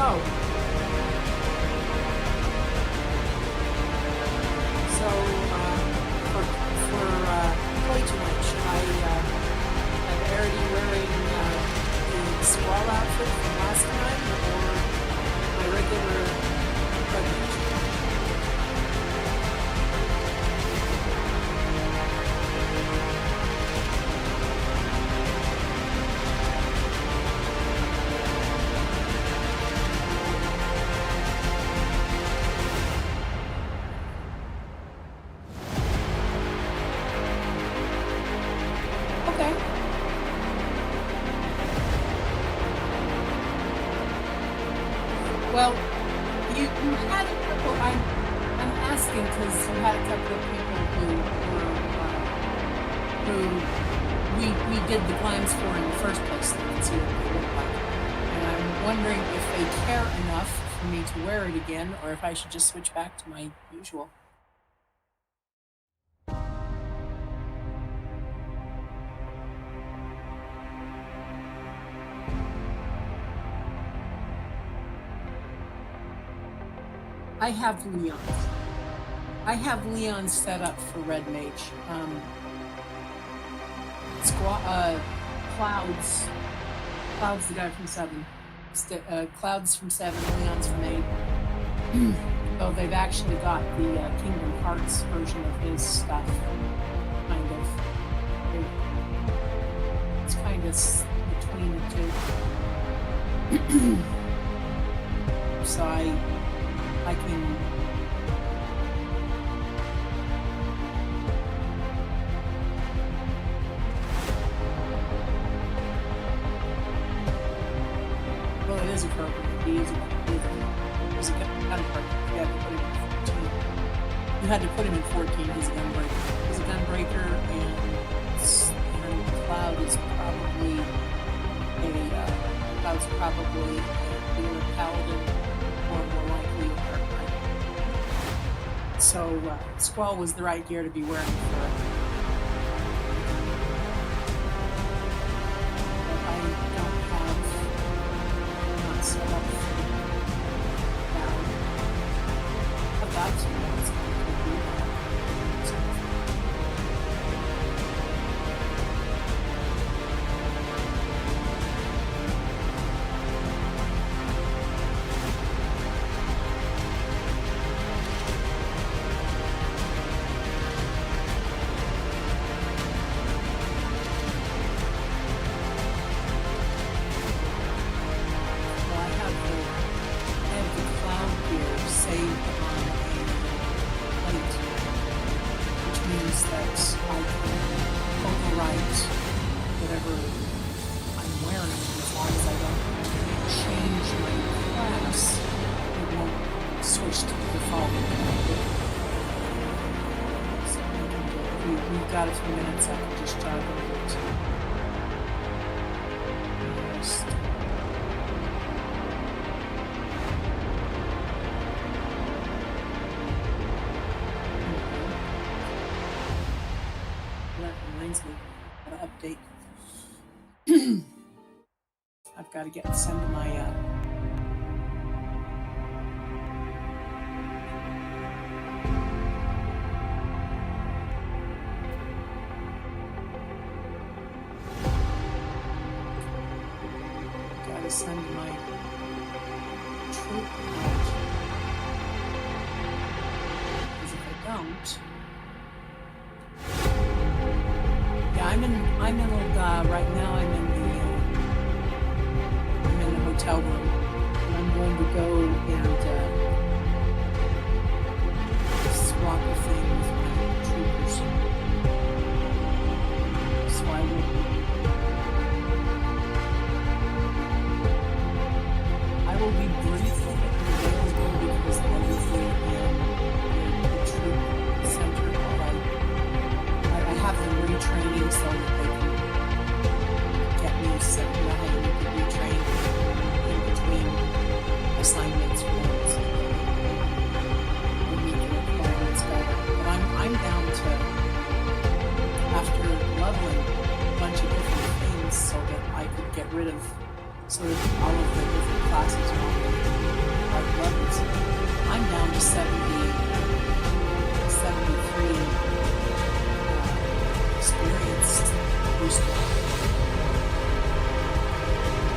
for play too much, am already wearing the squall outfit from last time, or my regular coverage. Well, you had a couple. I'm asking because you had a couple of people who we did the climbs for in the first place. They can see what they look like, and I'm wondering if they care enough for me to wear it again, or if I should just switch back to my usual. I have Leon's. I have Leon set up for Red Mage. Cloud's the guy from 7. Cloud's from 7, Leon's from 8. Oh, they've actually got the Kingdom Hearts version of his stuff. Kind of. It's kind of between the two. So I can. Well, it is appropriate. He is a gun breaker. You had to put him in 14. He's a gun breaker. He's a gun breaker, and Cloud is probably a healer paladin, or more likely a dark knight. So Squall was the right gear to be wearing for it. But I don't have not set up for now. I've got some ones that could do that. We've got a few minutes, I can just jog over to that reminds me, I've got to update. I've got to send my send my troop out, because if I don't, yeah, I'm in right now. I'm in the hotel room, and I'm going to go and swap a thing with my troopers. So I will. I will be briefly available because everything in the troop center, I have them retraining so that they can get me set. I need to retrain in between assignments for them, so we meet the requirements better. But I'm down to, after leveling a bunch of different things so that I could get rid of sort of all of the different classes normally. I love it. I'm down to 73 experienced booster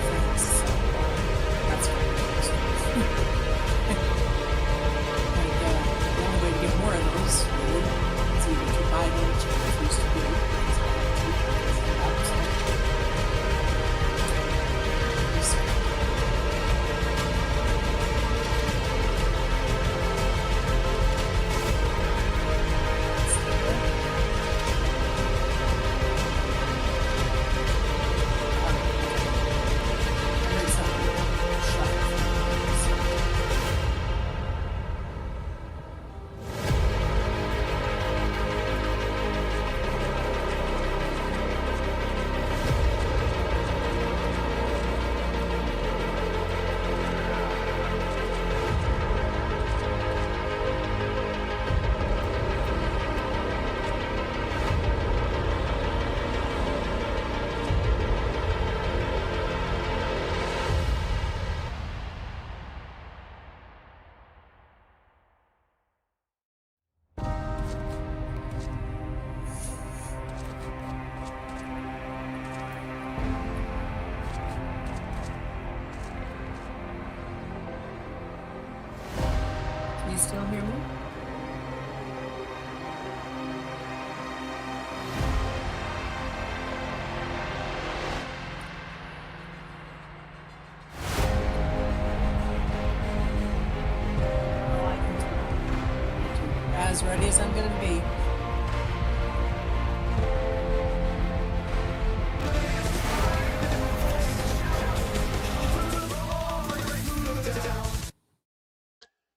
things. So that's great. And the only way to get more of those really is either to buy them, which I refuse to do because I have two copies of that. So, can you still hear me? As ready as I'm gonna be.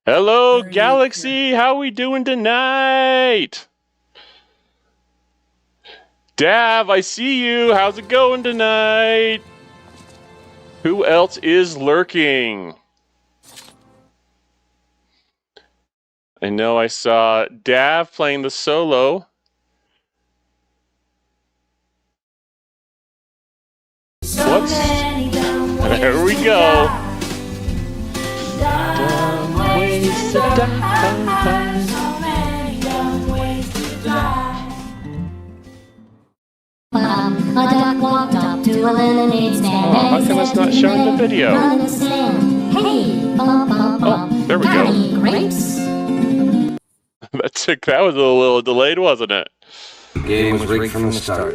Hello, Galaxy. How we doing tonight? Dav, I see you. How's it going tonight? Who else is lurking? I know I saw Dav playing the solo. Whoops. There we go. Dumb ways to die. A duck walked up to a lemonade stand. Oh, how come it's not showing the video? Hey, oh, there we go. Grapes? That was a little delayed, wasn't it? The game was rigged from the start.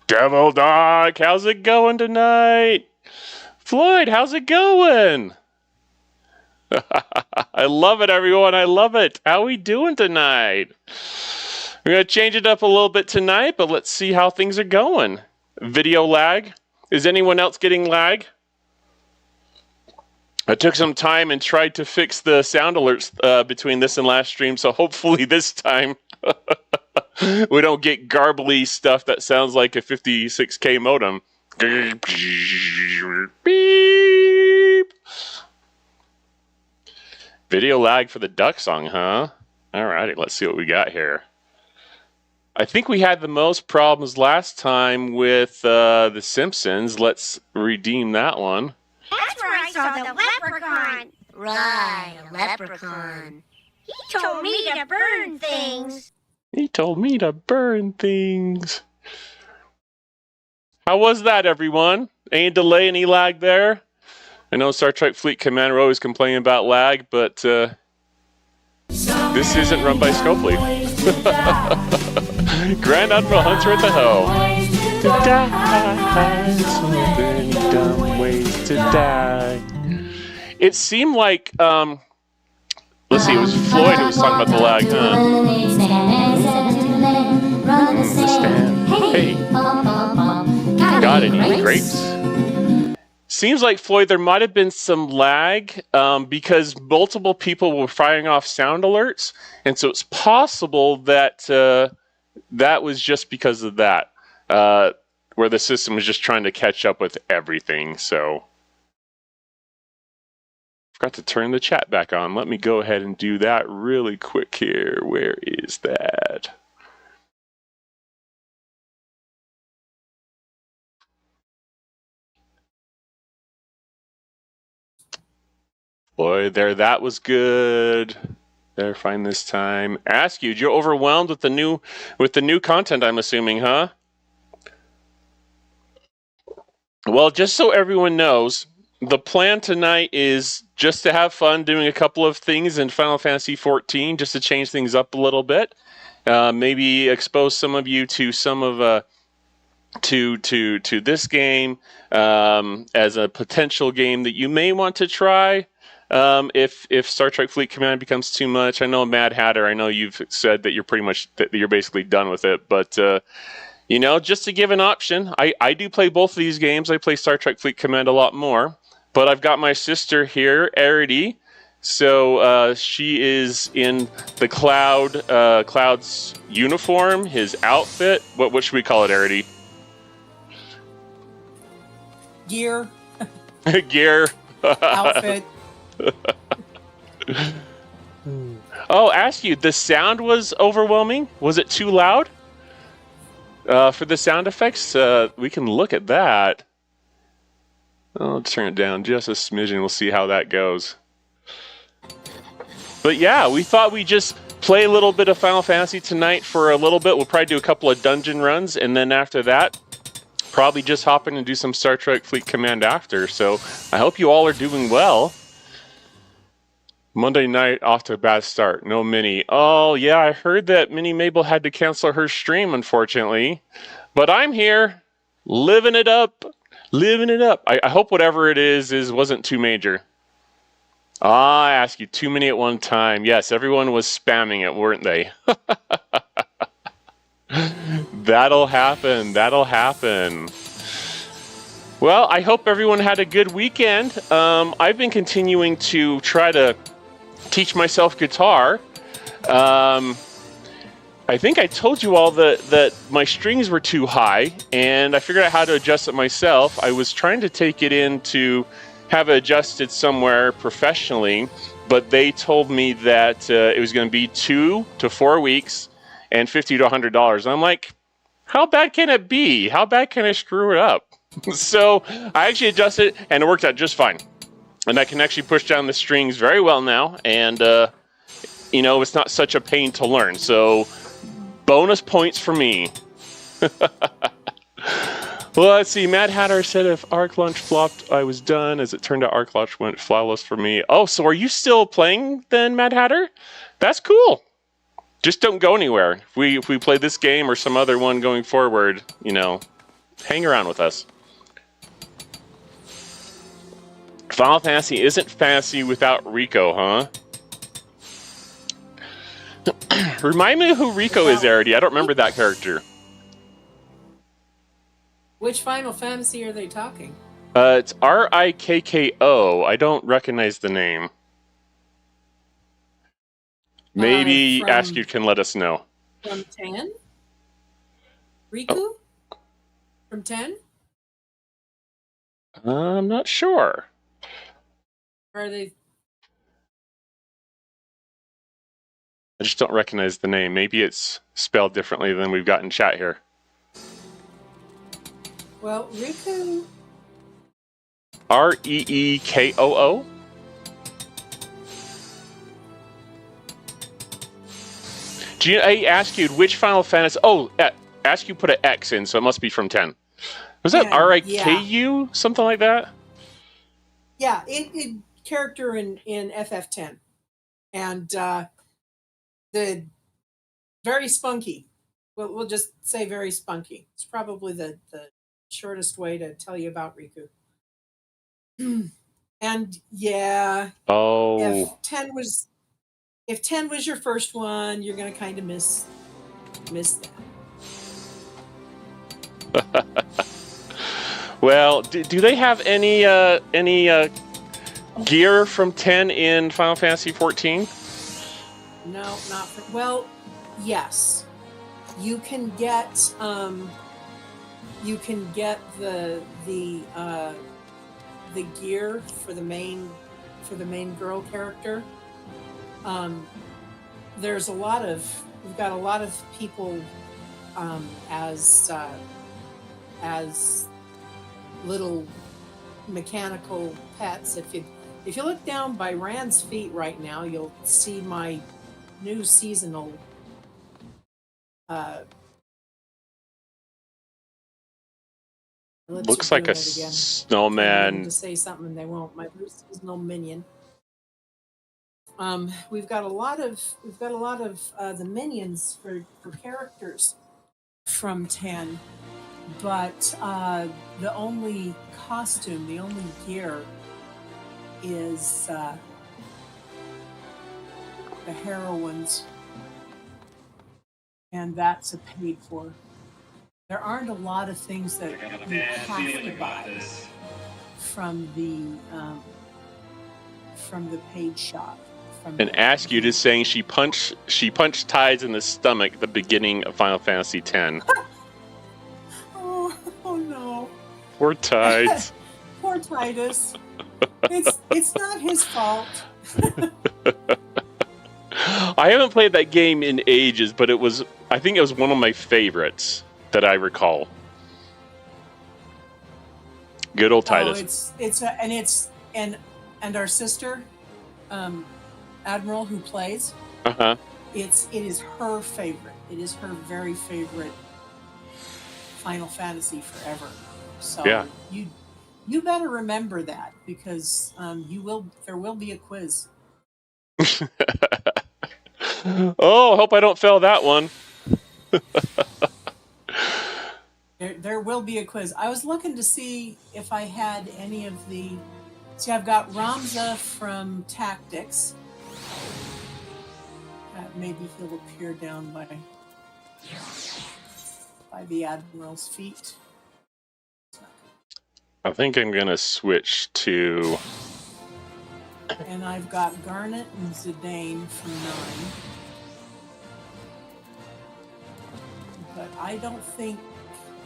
Devil Dog, how's it going tonight? Floyd, how's it going? I love it, everyone. I love it. How we doing tonight? We're going to change it up a little bit tonight, but let's see how things are going. Video lag. Is anyone else getting lag? I took some time and tried to fix the sound alerts between this and last stream, so hopefully this time we don't get garbly stuff that sounds like a 56K modem. Beep. Video lag for the duck song, huh? Alrighty, let's see what we got here. I think we had the most problems last time with The Simpsons. Let's redeem that one. That's where I saw the leprechaun. Right, a leprechaun. He told me to burn things. He told me to burn things. How was that, everyone? Any delay, any lag there? I know Star Trek Fleet Commander always complaining about lag, but this isn't run by Scopely. Grand Admiral Hunter at the helm. To die, so many dumb ways to die. It seemed like, let's see, it was Floyd who was talking about the lag, huh? The stand. Hey, got any grapes? Seems like, Floyd, there might have been some lag because multiple people were firing off sound alerts, and so it's possible that that was just because of that, where the system was just trying to catch up with everything. So, forgot to turn the chat back on. Let me go ahead and do that really quick here. Where is that? Boy, that was good. Better find this time. Ask you, you're overwhelmed with the new content, I'm assuming, huh? Well, just so everyone knows, the plan tonight is just to have fun doing a couple of things in Final Fantasy XIV, just to change things up a little bit. Maybe expose some of you to some of to this game as a potential game that you may want to try. If Star Trek Fleet Command becomes too much, I know Mad Hatter. I know you've said that you're basically done with it, but just to give an option, I do play both of these games. I play Star Trek Fleet Command a lot more, but I've got my sister here, Arity. So she is in the Cloud's uniform, his outfit. What should we call it, Arity? Gear, Gear. outfit. Oh, ask you, the sound was overwhelming? Was it too loud? For the sound effects, we can look at that. I'll turn it down just a smidgen. We'll see how that goes. But yeah, we thought we'd just play a little bit of Final Fantasy tonight for a little bit. We'll probably do a couple of dungeon runs, and then after that, probably just hop in and do some Star Trek Fleet Command after. So I hope you all are doing well. Monday night, off to a bad start. No Minnie. Oh, yeah, I heard that Minnie Mabel had to cancel her stream, unfortunately. But I'm here, living it up. Living it up. I hope whatever it is wasn't too major. I asked you too many at one time. Yes, everyone was spamming it, weren't they? That'll happen. That'll happen. Well, I hope everyone had a good weekend. I've been continuing to try to teach myself guitar. I think I told you all that my strings were too high, and I figured out how to adjust it myself. I was trying to take it in to have it adjusted somewhere professionally, but they told me that it was going to be 2 to 4 weeks and $50 to $100. I'm like, how bad can it be? How bad can I screw it up? So I actually adjusted it, and it worked out just fine. And I can actually push down the strings very well now, and it's not such a pain to learn. So bonus points for me. Well, let's see. Mad Hatter said if Arc Launch flopped, I was done. As it turned out, Arc Launch went flawless for me. Oh, so are you still playing then, Mad Hatter? That's cool. Just don't go anywhere. If we play this game or some other one going forward, hang around with us. Final Fantasy isn't fantasy without Rico, huh? Remind me who Rico is, Arity. I don't remember that character. Which Final Fantasy are they talking? It's Rikko. I don't recognize the name. Maybe Ask You can let us know. From 10? Riku? From 10? I'm not sure. Are they? I just don't recognize the name. Maybe it's spelled differently than we've got in chat here. Well, Riku. Reekoo? I asked you which Final Fantasy. Oh, ask you put an X in, so it must be from 10. Was that Riku? Yeah. Something like that? Yeah, it character in FF10. And the very spunky. We'll just say very spunky. It's probably the shortest way to tell you about Riku. And yeah, if 10 was your first one, you're gonna kind of miss that. Well, do they have any gear from 10 in Final Fantasy 14? No, not for, well, yes. You can get the gear for the main girl character. We've got a lot of people as little mechanical pets. If you look down by Rand's feet right now, you'll see my new seasonal Looks like a Trying to get them snowman. to say something and they won't. My new seasonal minion. We've got a lot of the minions for characters from 10, but the only costume, the only gear is the heroines, and that's a paid for. There aren't a lot of things that you have to buy from the paid shop. And Askew is saying she punched Tides in the stomach at the beginning of Final Fantasy X. Oh no. Poor Tides. Poor Titus. It's not his fault. I haven't played that game in ages, but I think it was one of my favorites that I recall. Good old Titus. And our sister, Admiral, who plays. It is her favorite. It is her very favorite Final Fantasy forever. So yeah. You better remember that, because there will be a quiz. Oh, hope I don't fail that one. There will be a quiz. I was looking to see if I had any of the. See, I've got Ramza from Tactics. Maybe he'll appear down by the Admiral's feet. I think I'm gonna switch to. And I've got Garnet and Zidane from 9. But I don't think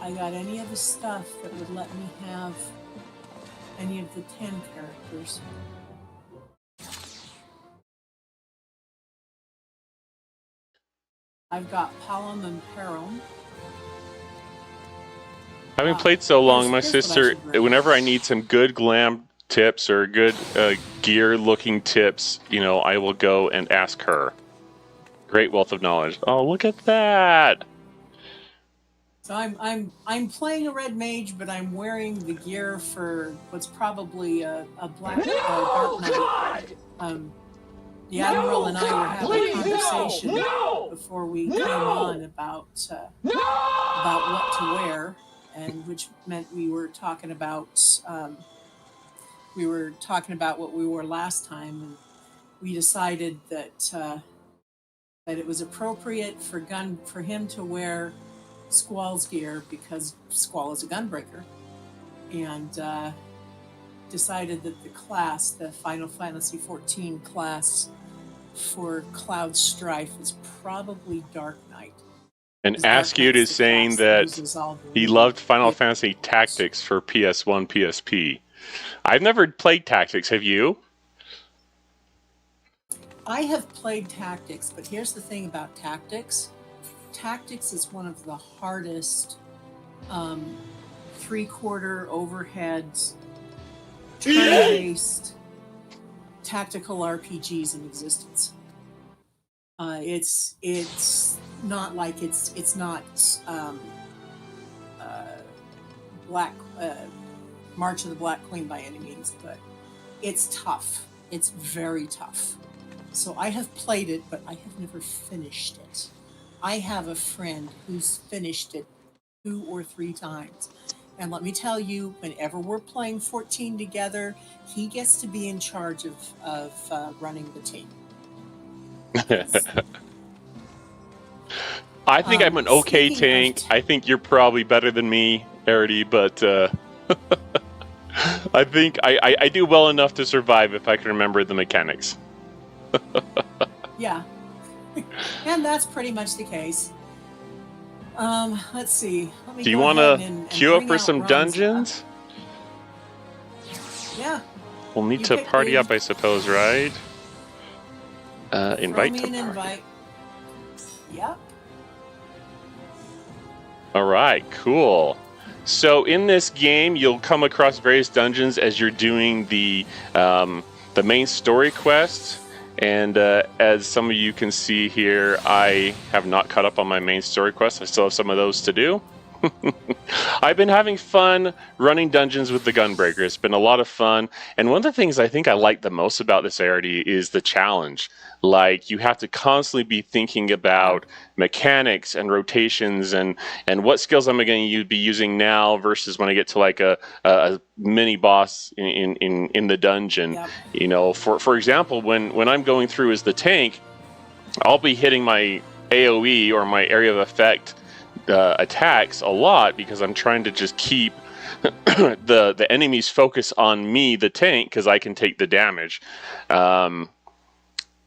I got any of the stuff that would let me have any of the 10 characters. I've got Palom and Perom. Having played so long, my sister, whenever I need some good glam tips or good gear-looking tips, I will go and ask her. Great wealth of knowledge. Oh, look at that! So I'm playing a red mage, but I'm wearing the gear for what's probably a black dark knight. The Admiral and I were having a conversation before we came on about what to wear, and which meant we were talking about what we wore last time, and we decided that it was appropriate for him to wear Squall's gear, because Squall is a gunbreaker, and decided that the Final Fantasy XIV class for Cloud Strife is probably Dark Knight. And Askew is saying that he loved Final Fantasy Tactics for PS1, PSP. I've never played Tactics. Have you? I have played Tactics, but here's the thing about Tactics. Tactics is one of the hardest 3/4 overheads, turn-based tactical RPGs in existence. It's not like it's not Black March of the Black Queen by any means, but it's tough. It's very tough. So I have played it, but I have never finished it. I have a friend who's finished it 2 or 3 times. And let me tell you, whenever we're playing 14 together, he gets to be in charge of running the team. I think I'm an okay tank. I think you're probably better than me, Arity, but I think I do well enough to survive if I can remember the mechanics. Yeah. And that's pretty much the case. Let's see. Do you want to queue up for some dungeons? Yeah. We'll need to party up, I suppose, right? Invite to party. Invite. Yep. All right, cool. So in this game, you'll come across various dungeons as you're doing the the main story quest. And as some of you can see here, I have not caught up on my main story quest. I still have some of those to do. I've been having fun running dungeons with the Gunbreaker. It's been a lot of fun. And one of the things I think I like the most about this already is the challenge. Like, you have to constantly be thinking about mechanics and rotations and what skills am I going to be using now versus when I get to like a mini boss in the dungeon. Yep. You know, for example, when I'm going through as the tank, I'll be hitting my AoE or my area of effect attacks a lot because I'm trying to just keep the enemy's focus on me, the tank, because I can take the damage. But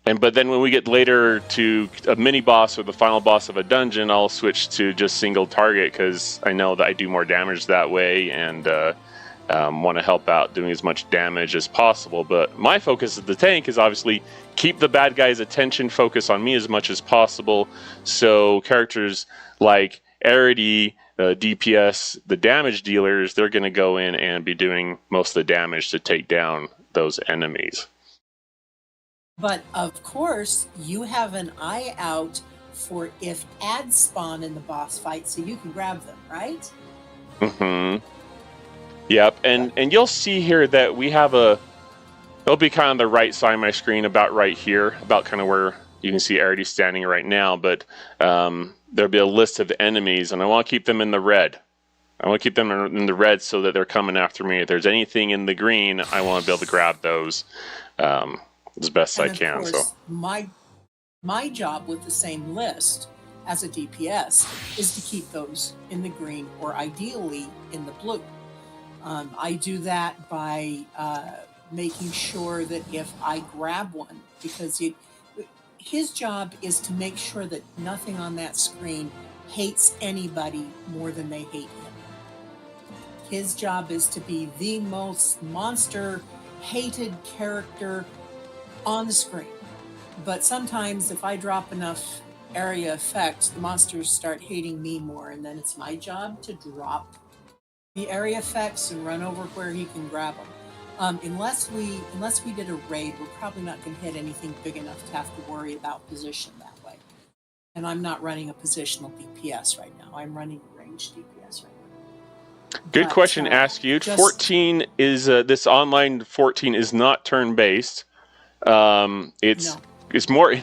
then when we get later to a mini boss or the final boss of a dungeon, I'll switch to just single target because I know that I do more damage that way and want to help out doing as much damage as possible. But my focus as the tank is obviously keep the bad guy's attention focus on me as much as possible. So characters like Arity, DPS, the damage dealers, they're going to go in and be doing most of the damage to take down those enemies. But of course, you have an eye out for if ads spawn in the boss fight, so you can grab them, right? Mm-hmm. Yep, and you'll see here that we have it'll be kind of the right side of my screen, about right here, about kind of where you can see Arity standing right now, but there'll be a list of enemies, and I want to keep them in the red. I want to keep them in the red so that they're coming after me. If there's anything in the green, I want to be able to grab those as best I can. Course, so my job with the same list as a DPS is to keep those in the green or ideally in the blue. I do that by making sure that if I grab one, because his job is to make sure that nothing on that screen hates anybody more than they hate him. His job is to be the most monster-hated character on the screen. But sometimes if I drop enough area effects, the monsters start hating me more, and then it's my job to drop the area effects and run over where he can grab them. Unless we did a raid, we're probably not going to hit anything big enough to have to worry about position that way. And I'm not running a positional DPS right now. I'm running a ranged DPS right now. good question asked you. 14 is this online 14 is not turn-based. It's more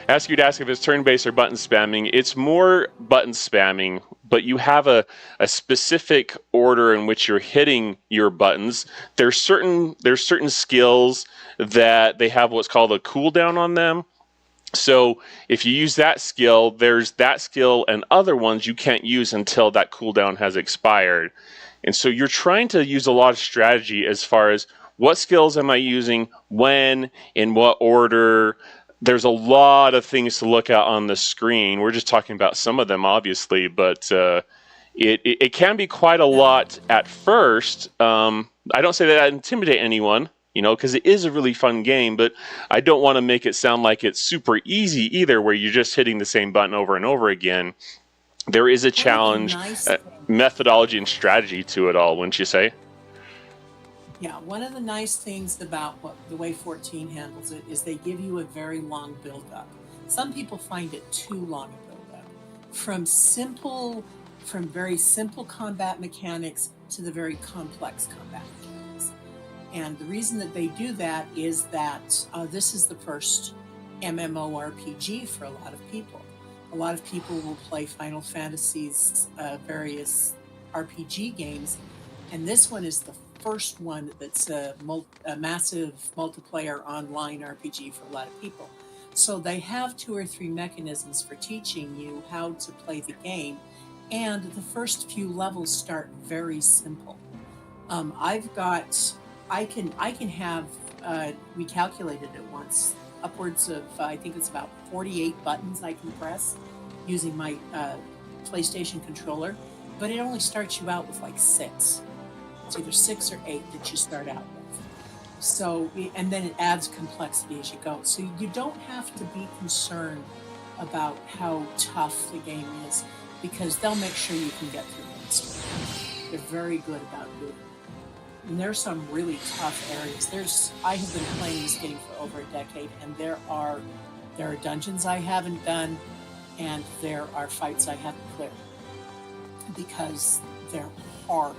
ask you to ask if it's turn-based or button spamming. It's more button spamming, but you have a specific order in which you're hitting your buttons. There's certain skills that they have what's called a cooldown on them. So if you use that skill, there's that skill and other ones you can't use until that cooldown has expired. And so you're trying to use a lot of strategy as far as what skills am I using, when, in what order. There's a lot of things to look at on the screen. We're just talking about some of them, obviously, but it can be quite a lot at first. I don't say that intimidate anyone, because it is a really fun game, but I don't want to make it sound like it's super easy either, where you're just hitting the same button over and over again. There is a challenge, methodology and strategy to it all, wouldn't you say? Yeah, one of the nice things about the way 14 handles it is they give you a very long build-up. Some people find it too long a build-up. From very simple combat mechanics to the very complex combat mechanics. And the reason that they do that is that this is the first MMORPG for a lot of people. A lot of people will play Final Fantasy's various RPG games, and this one is the first one that's a massive multiplayer online RPG for a lot of people. So they have 2 or 3 mechanisms for teaching you how to play the game, and the first few levels start very simple. I can have, we calculated it once, upwards of, I think it's about 48 buttons I can press using my PlayStation controller, but it only starts you out with like 6. It's either 6 or 8 that you start out with. So, and then it adds complexity as you go. So you don't have to be concerned about how tough the game is, because they'll make sure you can get through it. They're very good about doing it. And there's some really tough areas. I have been playing this game for over a decade, and there are dungeons I haven't done, and there are fights I haven't cleared because they're hard.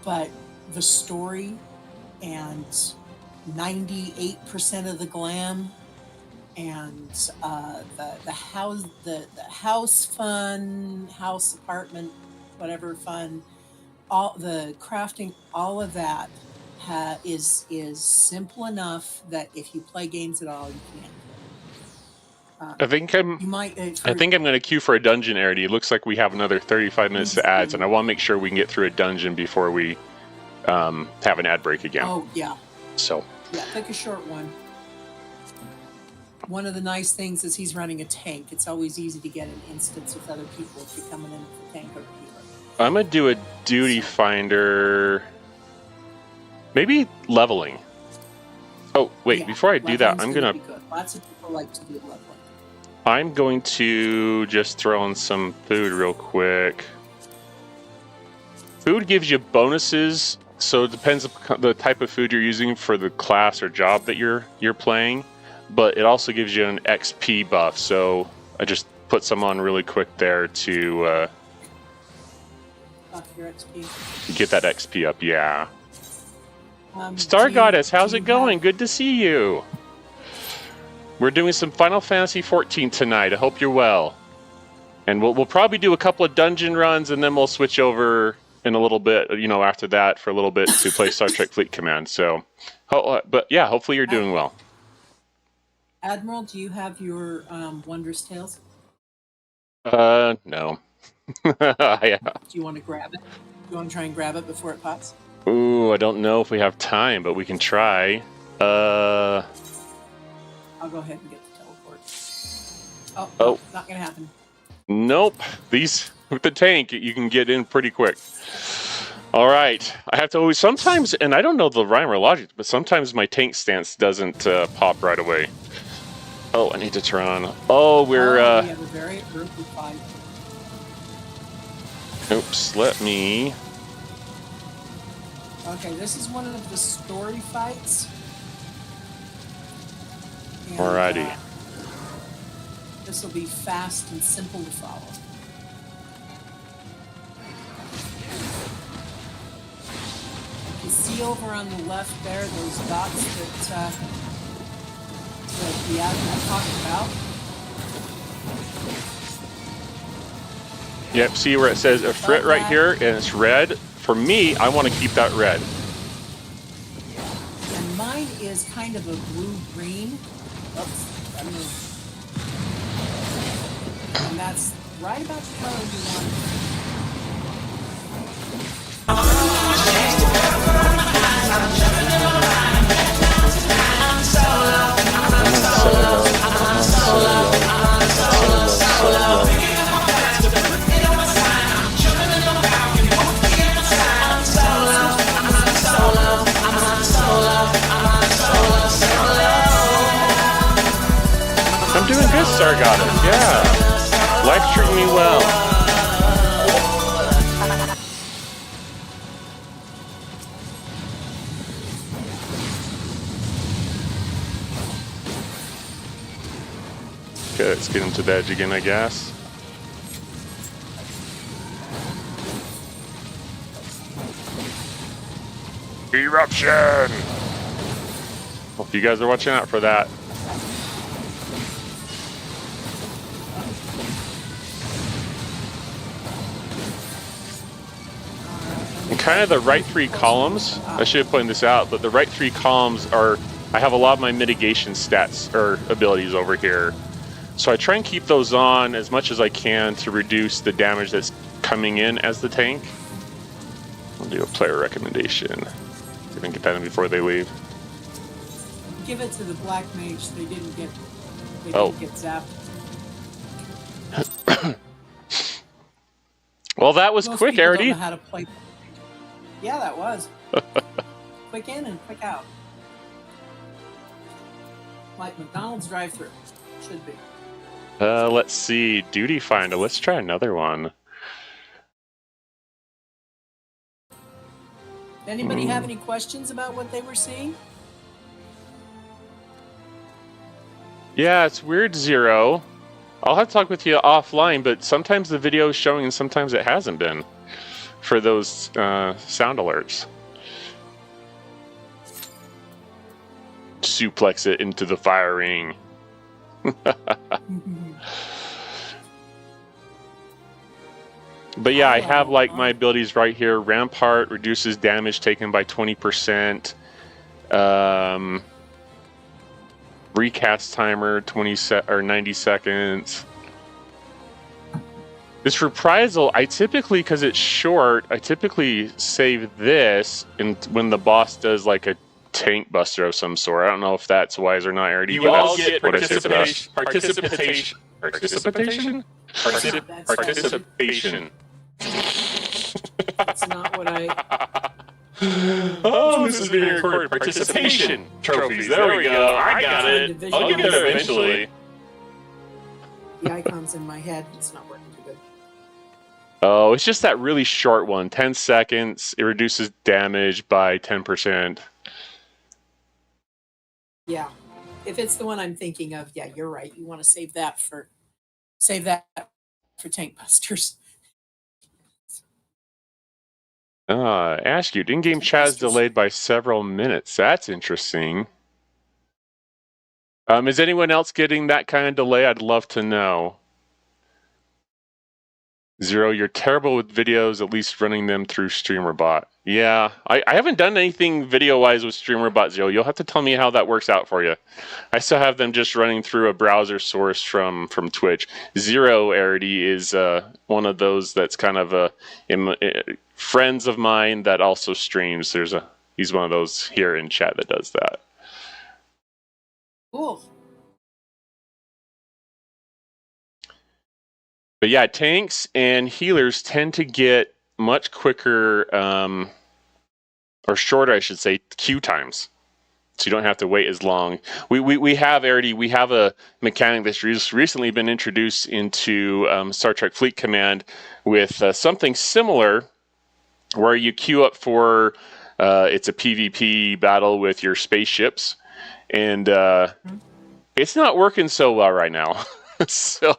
But the story and 98% of the glam and the house fun, house apartment, whatever fun, all the crafting, all of that is simple enough that if you play games at all, you can. I think I'm going to queue for a dungeon, Arity. It looks like we have another 35 minutes to ads, and I want to make sure we can get through a dungeon before we have an ad break again. Oh, yeah. So. Yeah, pick a short one. One of the nice things is he's running a tank. It's always easy to get an instance with other people if you're coming in with a tank over here. I'm going to do a duty finder. Maybe leveling. Oh, wait, before I do that, I'm going to... Lots of people like to do leveling. I'm going to just throw in some food real quick. Food gives you bonuses, so it depends on the type of food you're using for the class or job that you're playing, but it also gives you an XP buff, so I just put some on really quick there to Buff your XP. Get that XP up, yeah. Star Goddess, how's it going? Good to see you. We're doing some Final Fantasy XIV tonight. I hope you're well. And we'll probably do a couple of dungeon runs, and then we'll switch over in a little bit, after that for a little bit to play Star Trek Fleet Command. So, but yeah, hopefully you're doing well. Admiral, do you have your Wondrous Tales? No. Yeah. Do you want to grab it? Do you want to try and grab it before it pops? Ooh, I don't know if we have time, but we can try. I'll go ahead and get the teleport. Oh, oh. Not going to happen. Nope. These, with the tank, you can get in pretty quick. All right. I have to always, sometimes, and I don't know the rhyme or logic, but sometimes my tank stance doesn't pop right away. Oh, I need to turn on. Oh, we're... we have a very early fight. Oops, let me... Okay, this is one of the story fights. And, alrighty. This will be fast and simple to follow. You see over on the left there, those dots that the Admiral talked about? Yep, see where it says a frit right here, and it's red. For me, I want to keep that red. And mine is kind of a blue-green. Oops, and that's right about the color you want. I'm doing good, Star Goddess. Yeah. Life's treating me well. Okay, let's get him to the edge again, I guess. Eruption! Hope you guys are watching out for that. And kind of the right three columns, I should have pointed this out, but the right three columns are, I have a lot of my mitigation stats or abilities over here. So I try and keep those on as much as I can to reduce the damage that's coming in as the tank. I'll do a player recommendation. See if I can get that in before they leave. Give it to the black mage. They didn't get zapped. Well, that was Most quick, people don't Arity. know how to play. Yeah, that was. Quick in and quick out. Like McDonald's drive-thru. Should be. Let's see. Duty Finder. Let's try another one. Anybody have any questions about what they were seeing? Yeah, it's weird, Zero. I'll have to talk with you offline, but sometimes the video is showing and sometimes it hasn't been for those sound alerts. Suplex it into the fire ring. But yeah, I have like my abilities right here. Rampart reduces damage taken by 20%. Recast timer 90 seconds. This reprisal, I typically, because it's short, I typically save this and when the boss does like a tank buster of some sort. I don't know if that's wise or not. I already You all get participation. That's not what I... Oh, this is being recorded. Participation trophies. There we go. I got it. I'll get there eventually. The icon's in my head. It's not working too good. Oh, it's just that really short one. 10 seconds. It reduces damage by 10%. Yeah. If it's the one I'm thinking of, yeah, you're right. You want to save that for tank busters. Ask you, in-game chat is delayed by several minutes. That's interesting. Is anyone else getting that kind of delay? I'd love to know. Zero, you're terrible with videos, at least running them through StreamerBot. Yeah, I haven't done anything video-wise with StreamerBot, Zero. You'll have to tell me how that works out for you. I still have them just running through a browser source from Twitch. Zero, Arity, is one of those that's kind of friends of mine that also streams. He's one of those here in chat that does that. Cool. But yeah, tanks and healers tend to get much quicker, or shorter, I should say, queue times. So you don't have to wait as long. We have a mechanic that's recently been introduced into Star Trek Fleet Command with something similar, where you queue up for it's a PvP battle with your spaceships, and it's not working so well right now. So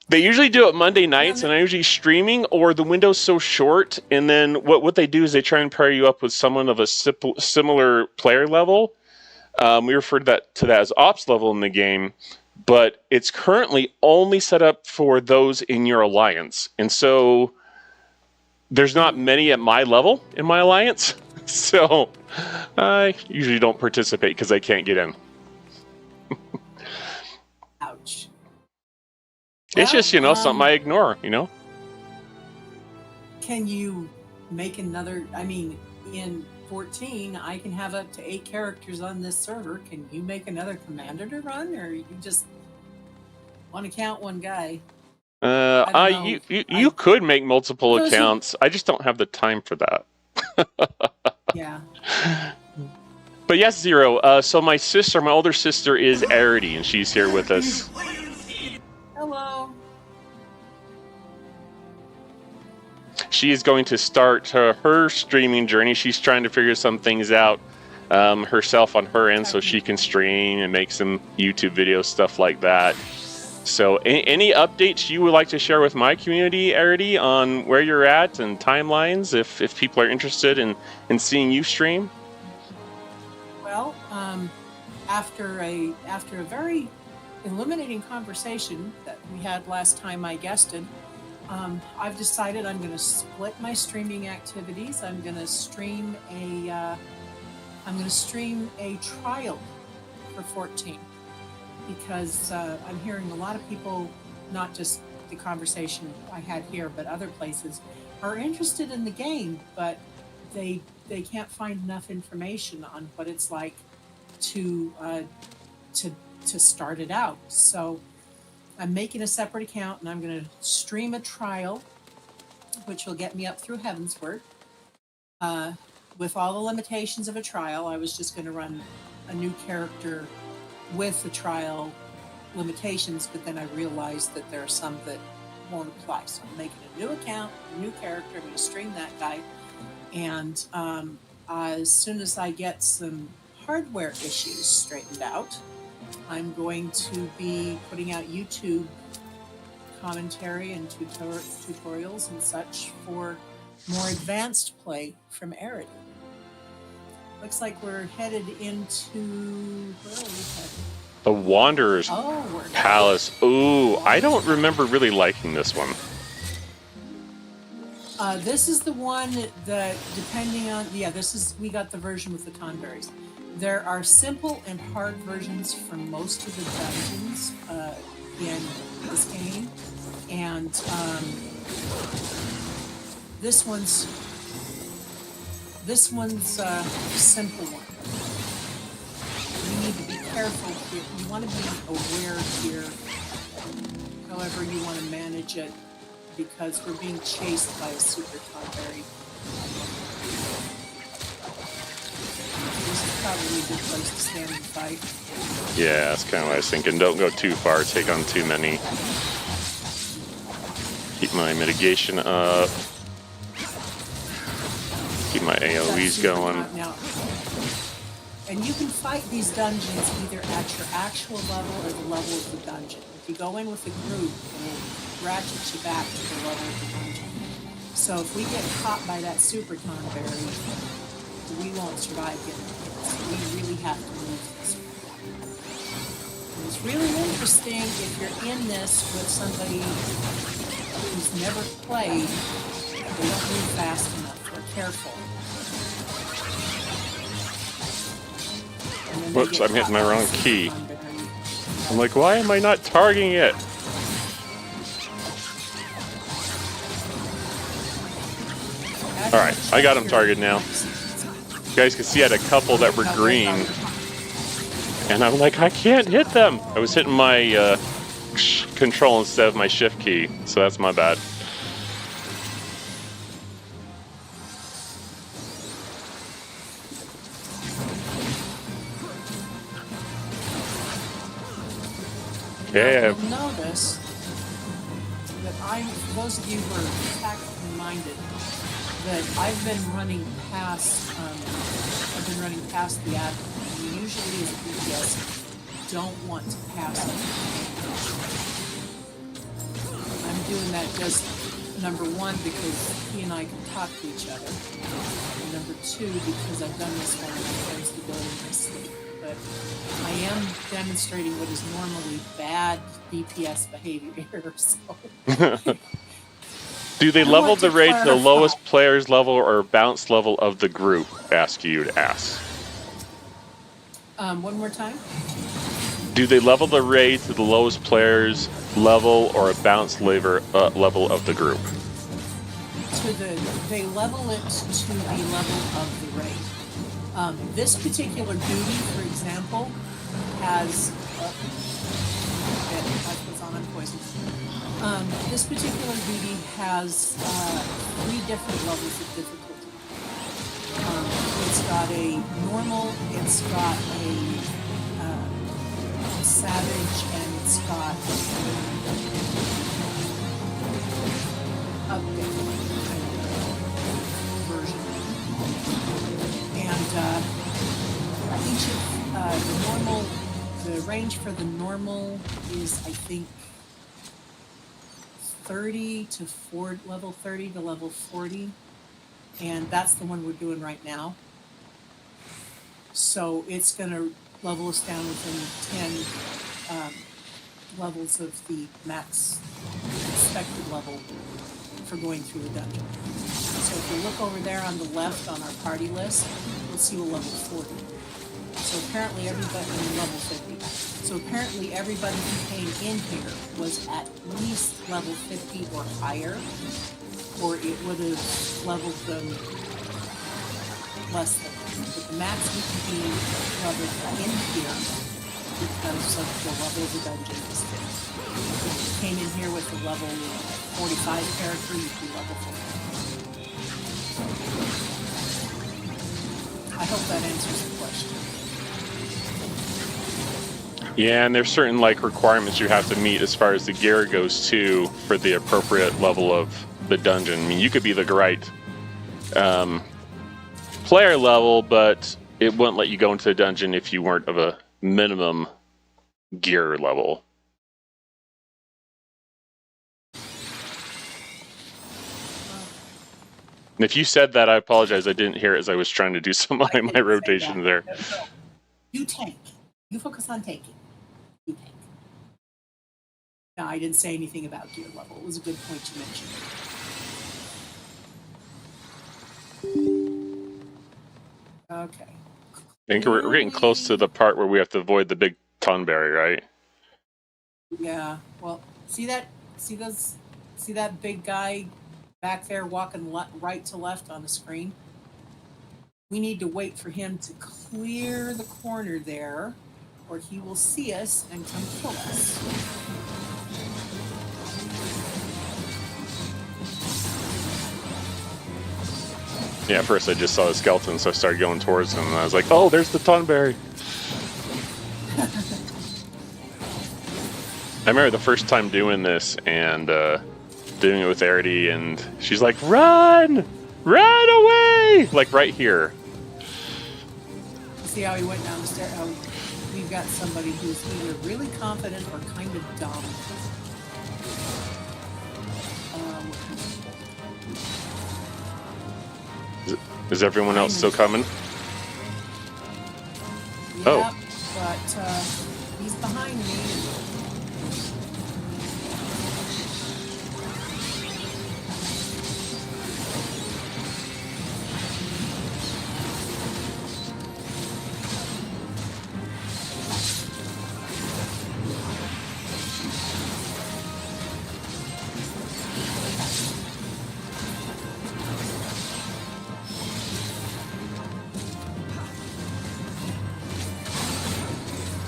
they usually do it Monday nights, and I'm usually streaming, or the window's so short, and then what they do is they try and pair you up with someone of a similar player level. We refer to that as ops level in the game, but it's currently only set up for those in your alliance, and so there's not many at my level in my alliance, so I usually don't participate because I can't get in. Ouch. It's just, something I ignore, Can you make another, in 14, I can have up to 8 characters on this server. Can you make another commander to run, or you just want to count one guy? You could make multiple accounts. I just don't have the time for that. Yeah. But yes, Zero. So my older sister is Arity, and she's here with us. Hello. She is going to start her streaming journey. She's trying to figure some things out herself on her end, so she can stream and make some YouTube videos, stuff like that. So any updates you would like to share with my community, Arity, on where you're at and timelines, if people are interested in seeing you stream? Well, after a very illuminating conversation that we had last time I guested, I've decided I'm going to split my streaming activities. I'm going to stream a trial for 14, because I'm hearing a lot of people, not just the conversation I had here, but other places, are interested in the game, but they can't find enough information on what it's like to start it out. So I'm making a separate account, and I'm going to stream a trial, which will get me up through Heavensward. With all the limitations of a trial, I was just going to run a new character with the trial limitations, but then I realized that there are some that won't apply. So I'm making a new account, a new character. I'm going to stream that guy. And as soon as I get some hardware issues straightened out, I'm going to be putting out YouTube commentary and tutorials and such for more advanced play from Arity. Looks like we're headed into... Where are we headed? The Wanderer's we're Palace. Ooh, I don't remember really liking this one. This is the one that, depending on... Yeah, we got the version with the Tonberries. There are simple and hard versions for most of the dungeons in this game. And this one's a simple one. You need to be careful here. You want to be aware here, however you want to manage it, because we're being chased by a super Tonberry. This is probably a good place to stand and fight. Yeah, that's kind of what I was thinking. Don't go too far, take on too many. Keep my mitigation up. Keep my AoEs going. Now, and you can fight these dungeons either at your actual level or the level of the dungeon. If you go in with a group, it'll ratchet you back to the level of the dungeon. So if we get caught by that super Tonberry, we won't survive getting hit. So we really have to move this way. It's really interesting if you're in this with somebody who's never played, they don't move fast enough. They're careful. Whoops, I'm hitting my wrong key. I'm like, why am I not targeting it? Alright, I got him targeted now. You guys can see I had a couple that were green. And I'm like, I can't hit them! I was hitting my control instead of my shift key, so that's my bad. Yeah. You'll notice that those of you who are tactically minded, that I've been running past the Admiral. And usually as a DPS, don't want to pass it. I'm doing that just, number one, because he and I can talk to each other. And number two, because I've done this one and my friends to go in my sleep. But I am demonstrating what is normally bad DPS behavior here, so... Do they level the raid to the lowest player's level or bounce level of the group? Ask you to ask. One more time? Do they level the raid to the lowest player's level or a bounce level of the group? They level it to the level of the raid. This particular duty, for example, has... this particular duty has 3 different levels of difficulty. It's got a normal, it's got a savage, and it's got update version. And each of the range for the normal is, I think, 30 to 40, level 30 to level 40, and that's the one we're doing right now. So it's going to level us down within 10 levels of the max expected level for going through the dungeon. So if you look over there on the left on our party list, you'll see a level 40. So apparently everybody in level 50. So apparently everybody who came in here was at least level 50 or higher, or it would have leveled them less than. But the max we can be leveled in here because of the level of the dungeon is 50. If you came in here with a level 45 character, you'd be level 40. I hope that answers the question. Yeah, and there's certain like requirements you have to meet as far as the gear goes too for the appropriate level of the dungeon. I mean, you could be the right player level, but it wouldn't let you go into the dungeon if you weren't of a minimum gear level. And if you said that, I apologize. I didn't hear it as I was trying to do some of my rotation there. No. You tank. You focus on tanking. You tank. No, I didn't say anything about gear level. It was a good point you mentioned. Okay. I think we're getting close to the part where we have to avoid the big Tonberry, right? Yeah. Well, see that? See those? See that big guy back there walking right to left on the screen? We need to wait for him to clear the corner there, or he will see us and come kill us. Yeah, at first I just saw the skeleton, so I started going towards him, and I was like, oh, there's the Tonberry. I remember the first time doing this, and doing it with Arity, and she's like, run! Run away! Like right here. See how he went down the stairs? How we've got somebody who's either really confident or kind of dumb. Is everyone else still coming? Yeah, Oh. But he's behind me.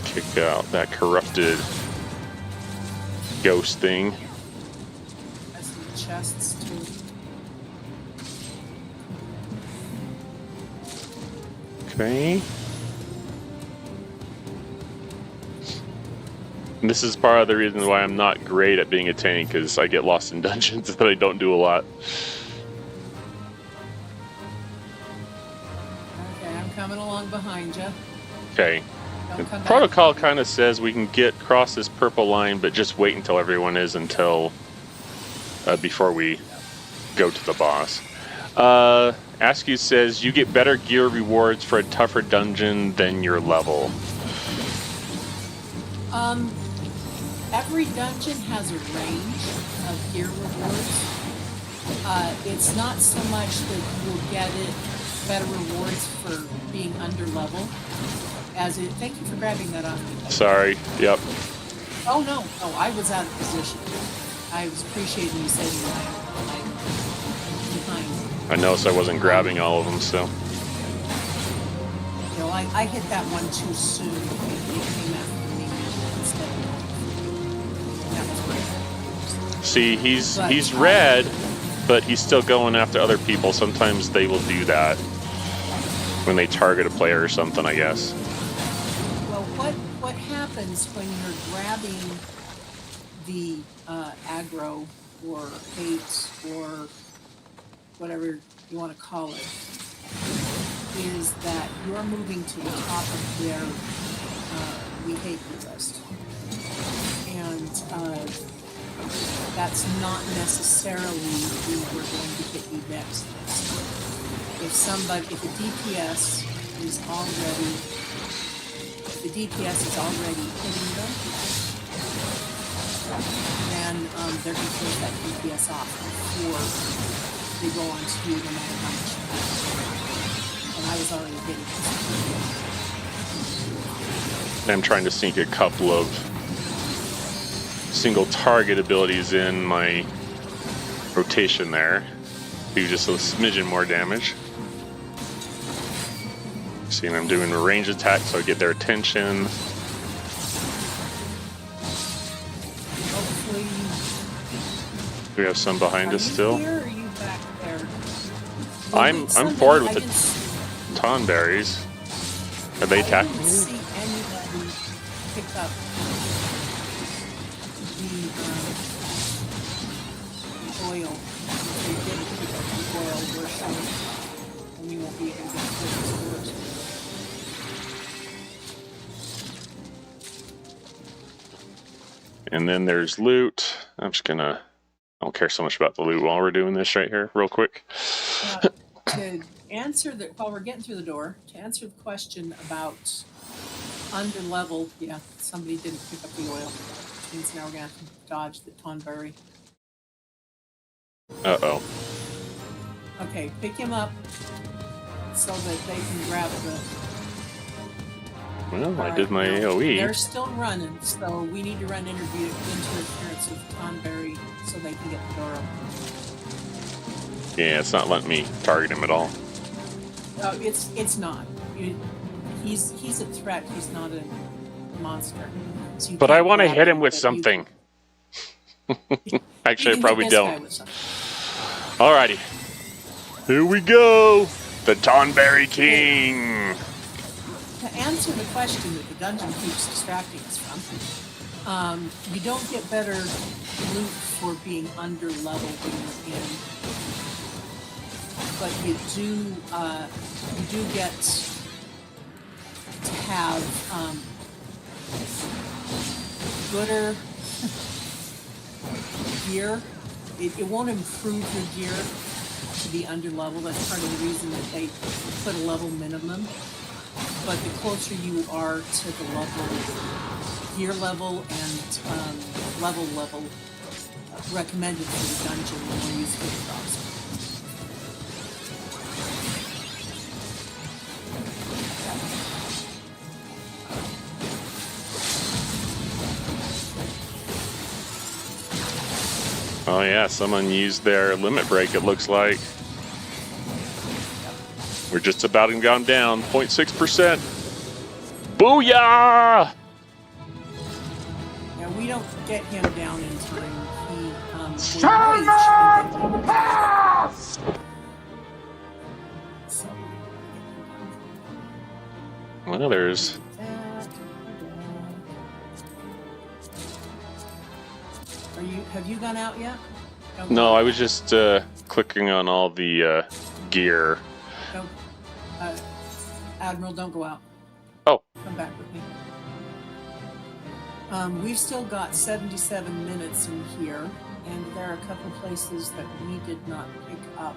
Kick out that corrupted ghost thing. Has some chests too. Okay. And this is part of the reason why I'm not great at being a tank, because I get lost in dungeons that I don't do a lot. Okay, I'm coming along behind you. Okay. Don't The come back. protocol kind of says we can get across this purple line, but just wait until everyone is before we go to the boss. Askew says you get better gear rewards for a tougher dungeon than your level. Every dungeon has a range of gear rewards. It's not so much that you'll get it better rewards for being under level as it. Thank you for grabbing that off me. Sorry. Yep. Oh no, I was out of position. I was appreciating you saving my behind. I noticed I wasn't grabbing all of them, so. You know, I hit that one too soon. It came after me instead of that was great. See, he's red, but he's still going after other people. Sometimes they will do that when they target a player or something, I guess. Well, what happens when you're grabbing the aggro or hate or whatever you want to call it, is that you're moving to the top of their we hate you list. And that's not necessarily who we're going to hit you next. If a DPS is already, hitting them, then they're going to close that DPS off before they go on to you no matter how much you have. And I was already hitting this. I'm trying to sneak a couple of single target abilities in my rotation there. Do just a smidgen more damage. See, I'm doing a range attack so I get their attention. Hopefully, Do we have some behind us still? Here or are you back there? I'm forward with the Tonberries. Are they attacking I didn't me? see anybody pick up the oil. If they didn't pick up the oil, we're short, and we won't be able to get to the stores. And then there's loot. I'm just gonna, I don't care so much about the loot while we're doing this right here, real quick. To answer the, while we're getting through the door, to answer the question about under level, yeah, somebody didn't pick up the oil. Which means now we're gonna have to dodge the Tonberry. Uh-oh. Okay, pick him up so that they can grab the. Well, I Alright, did my no, AoE. They're still running, so we need to run interference with Tonberry so they can get the door open. Yeah, it's not letting me target him at all. Oh, it's not. He's a threat. He's not a monster. So you But I can't want to grab hit him with but you something. can- Actually, I you can probably hit this guy don't. with something. Alrighty. Here we go. The Tonberry King. To answer the question that the dungeon keeps distracting us from, you don't get better loot for being under level when you're in, but you do get to have gooder gear. It won't improve your gear to be under level. That's part of the reason that they put a level minimum. But the closer you are to the level, gear level and level recommended for the dungeon, the more useful the drops are. Oh yeah, someone used their limit break, it looks like. We're just about to go down, 0.6%. Booyah! Yeah, we don't get him down in time. He will rage and then he pass! So, Well, there's... Have you gone out yet? No, I was just clicking on all the gear. No. Admiral, don't go out. Oh. Come back with me. We've still got 77 minutes in here, and there are a couple places that we did not pick up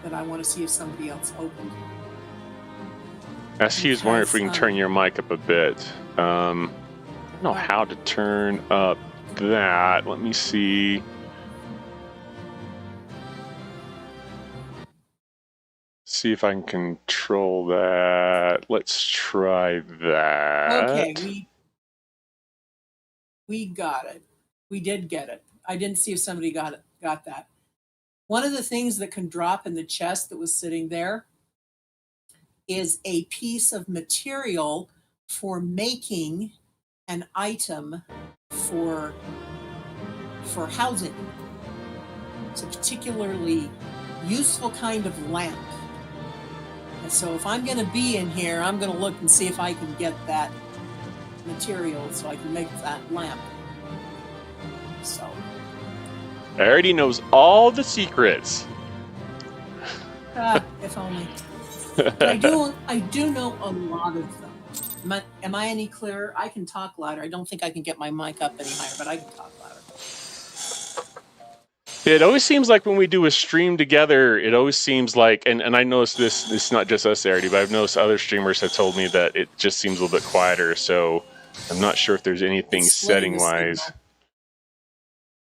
that I want to see if somebody else opened. SQ is wondering if we can turn your mic up a bit. I don't know how to turn up that. Let me see. See if I can control that. Let's try that. Okay, we got it. We did get it. I didn't see if somebody got that. One of the things that can drop in the chest that was sitting there is a piece of material for making an item for housing. It's a particularly useful kind of lamp. And so if I'm going to be in here, I'm going to look and see if I can get that material so I can make that lamp. So. I already knows all the secrets. If only. But I do know a lot of them. Am I any clearer? I can talk louder. I don't think I can get my mic up any higher, but I can talk louder. It always seems like when we do a stream together, it always seems like, and I noticed this, it's not just us, Arity, but I've noticed other streamers have told me that it just seems a little bit quieter, so I'm not sure if there's anything setting-wise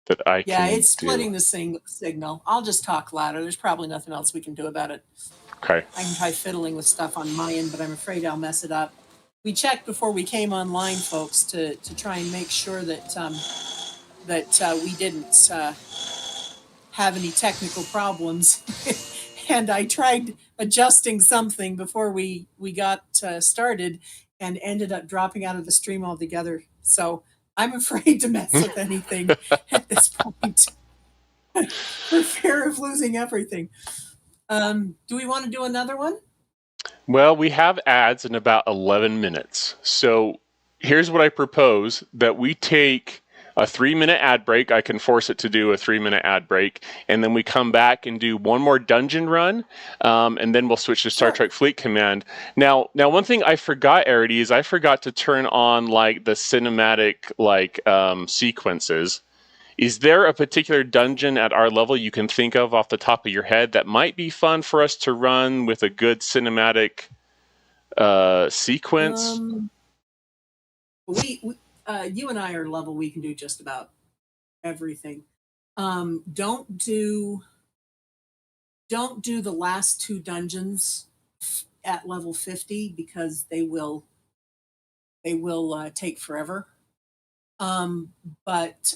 that I can do. Yeah, it's splitting the signal. I'll just talk louder. There's probably nothing else we can do about it. Okay. I can try fiddling with stuff on my end, but I'm afraid I'll mess it up. We checked before we came online, folks, to try and make sure that we didn't have any technical problems. And I tried adjusting something before we got started and ended up dropping out of the stream altogether. So I'm afraid to mess with anything at this point for fear of losing everything. Do we want to do another one? Well, we have ads in about 11 minutes. So here's what I propose, that we take a 3-minute ad break. I can force it to do a 3-minute ad break, and then we come back and do one more dungeon run, and then we'll switch to Star Trek Fleet Command. Now, one thing I forgot, Arity, is I forgot to turn on like the cinematic sequences. Is there a particular dungeon at our level you can think of off the top of your head that might be fun for us to run with a good cinematic sequence? You and I are level. We can do just about everything. Don't do the last 2 dungeons at level 50 because they will take forever. But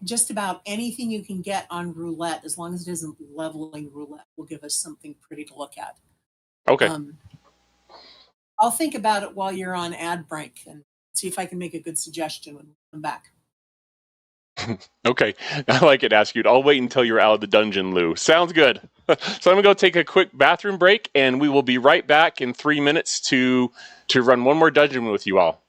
just about anything you can get on roulette, as long as it isn't leveling roulette, will give us something pretty to look at. Okay. I'll think about it while you're on ad break and see if I can make a good suggestion when we come back. Okay, I like it, Askew. I'll wait until you're out of the dungeon, Lou. Sounds good. So I'm going to go take a quick bathroom break, and we will be right back in 3 minutes to run one more dungeon with you all.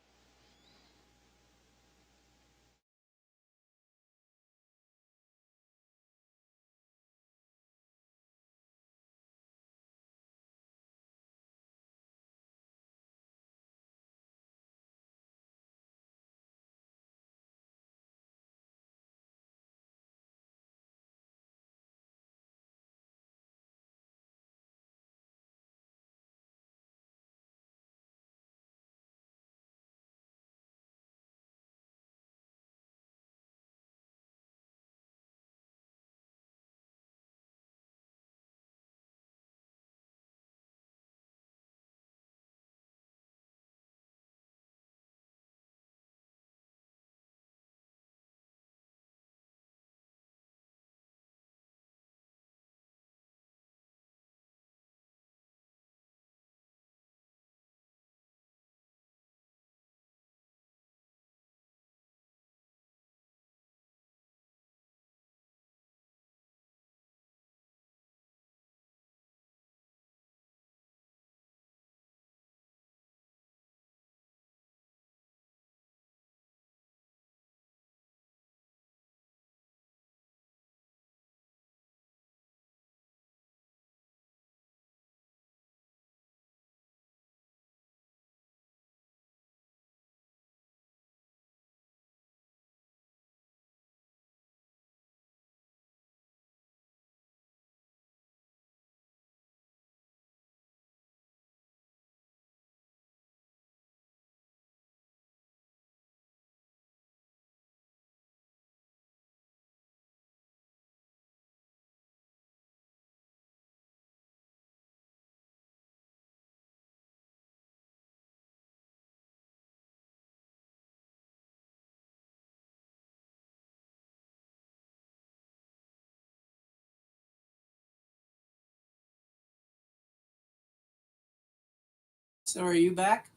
So are you back?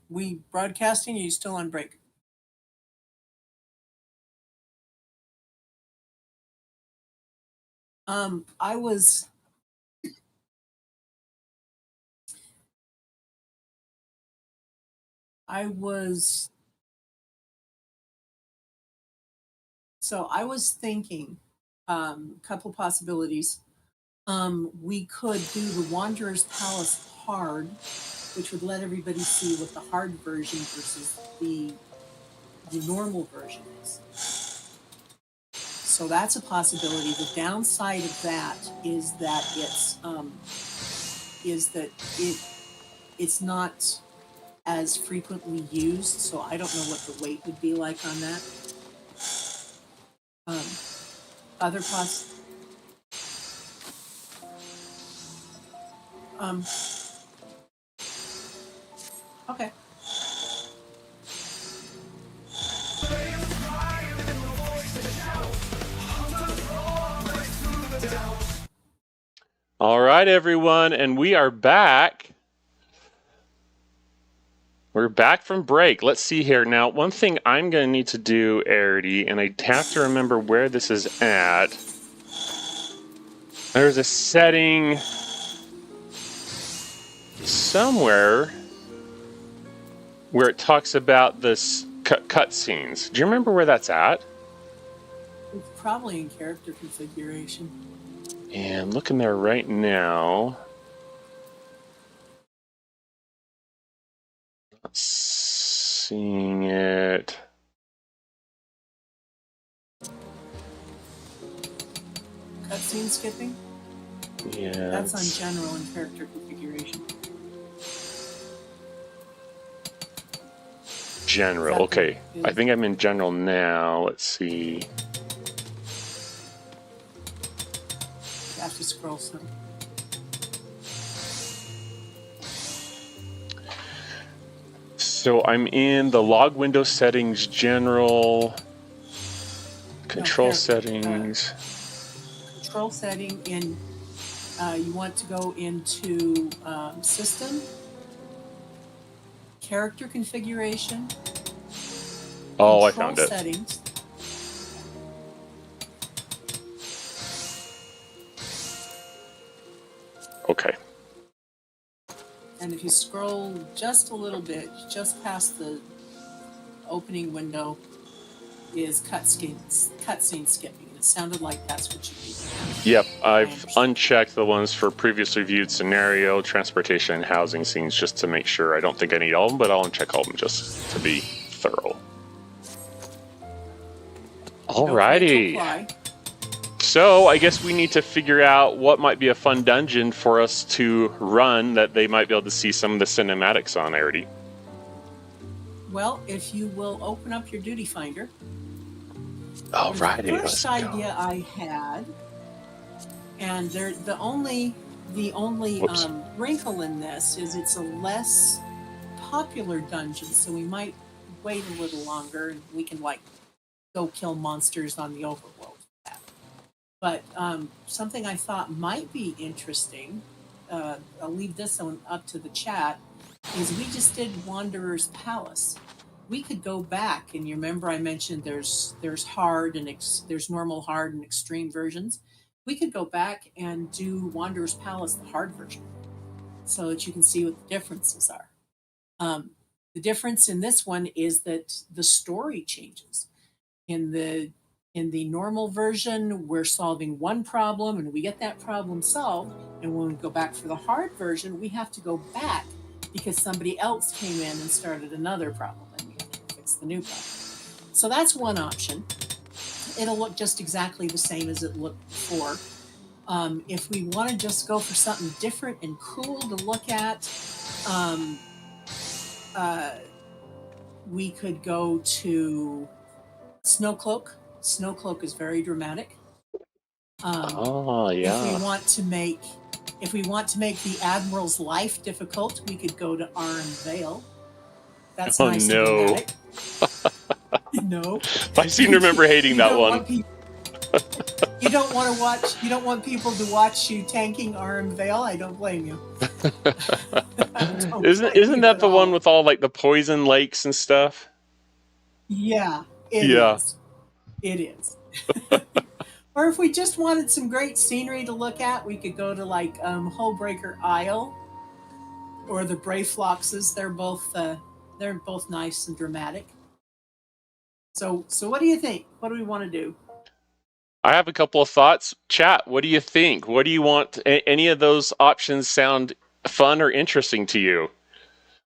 We broadcasting? Or are you still on break? I was thinking a couple possibilities. We could do the Wanderer's Palace hard, which would let everybody see what the hard version versus the normal version is. So that's a possibility. The downside of that is that it's not as frequently used, so I don't know what the weight would be like on that. Other okay. All right, everyone, and we are back. We're back from break. Let's see here. Now, one thing I'm going to need to do, Arity, and I have to remember where this is at. There's a setting. somewhere where it talks about this cutscenes. Do you remember where that's at? It's probably in character configuration. And looking there right now. Not seeing it. Cutscene skipping? Yeah. That's on general and character configuration. General. Okay. I think I'm in general now. Let's see. You have to scroll some. So I'm in the log window settings, general, control settings. Control setting in, you want to go into system, character configuration. Oh, I control found it. Settings. Okay. And if you scroll just a little bit, just past the opening window, is cutscene skipping. It sounded like that's what you need. Yep, I've unchecked the ones for previously viewed scenario, transportation, and housing scenes just to make sure. I don't think I need all of them, but I'll uncheck all of them just to be thorough. Alrighty. So I guess we need to figure out what might be a fun dungeon for us to run that they might be able to see some of the cinematics on, Arity. Well, if you will open up your duty finder. Alrighty. The first idea I had, and the only wrinkle in this is it's a less popular dungeon, so we might wait a little longer and we can go kill monsters on the overworld. But something I thought might be interesting, I'll leave this one up to the chat, is we just did Wanderer's Palace. We could go back, and you remember I mentioned there's hard and there's normal, hard, and extreme versions. We could go back and do Wanderer's Palace, the hard version, so that you can see what the differences are. The difference in this one is that the story changes. In the normal version, we're solving one problem and we get that problem solved. And when we go back for the hard version, we have to go back because somebody else came in and started another problem and we have to fix the new problem. So that's one option. It'll look just exactly the same as it looked before. If we want to just go for something different and cool to look at, we could go to Snowcloak. Snowcloak is very dramatic. Oh yeah. If we want to make the Admiral's life difficult, we could go to Aram Vale. That's nice and dramatic. No. I seem to remember hating that one. You don't want people to watch you tanking Aram Vale? I don't blame you. Isn't that the one with all like the poison lakes and stuff? Yeah, it is. It is. Or if we just wanted some great scenery to look at, we could go to like Hullbreaker Isle or the Brayfloxes. They're both nice and dramatic. So what do you think? What do we want to do? I have a couple of thoughts. Chat, what do you think? What do you want? Any of those options sound fun or interesting to you?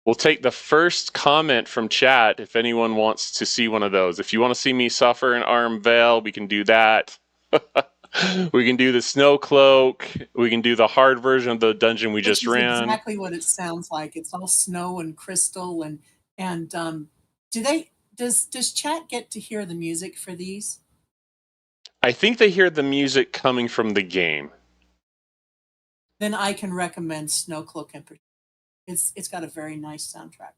We'll take the first comment from chat if anyone wants to see one of those. If you want to see me suffer in Aram Vale, we can do that. We can do the Snowcloak. We can do the hard version of the dungeon we just ran. Exactly what it sounds like. It's all snow and crystal and does chat get to hear the music for these? I think they hear the music coming from the game. Then I can recommend Snowcloak in particular. It's got a very nice soundtrack.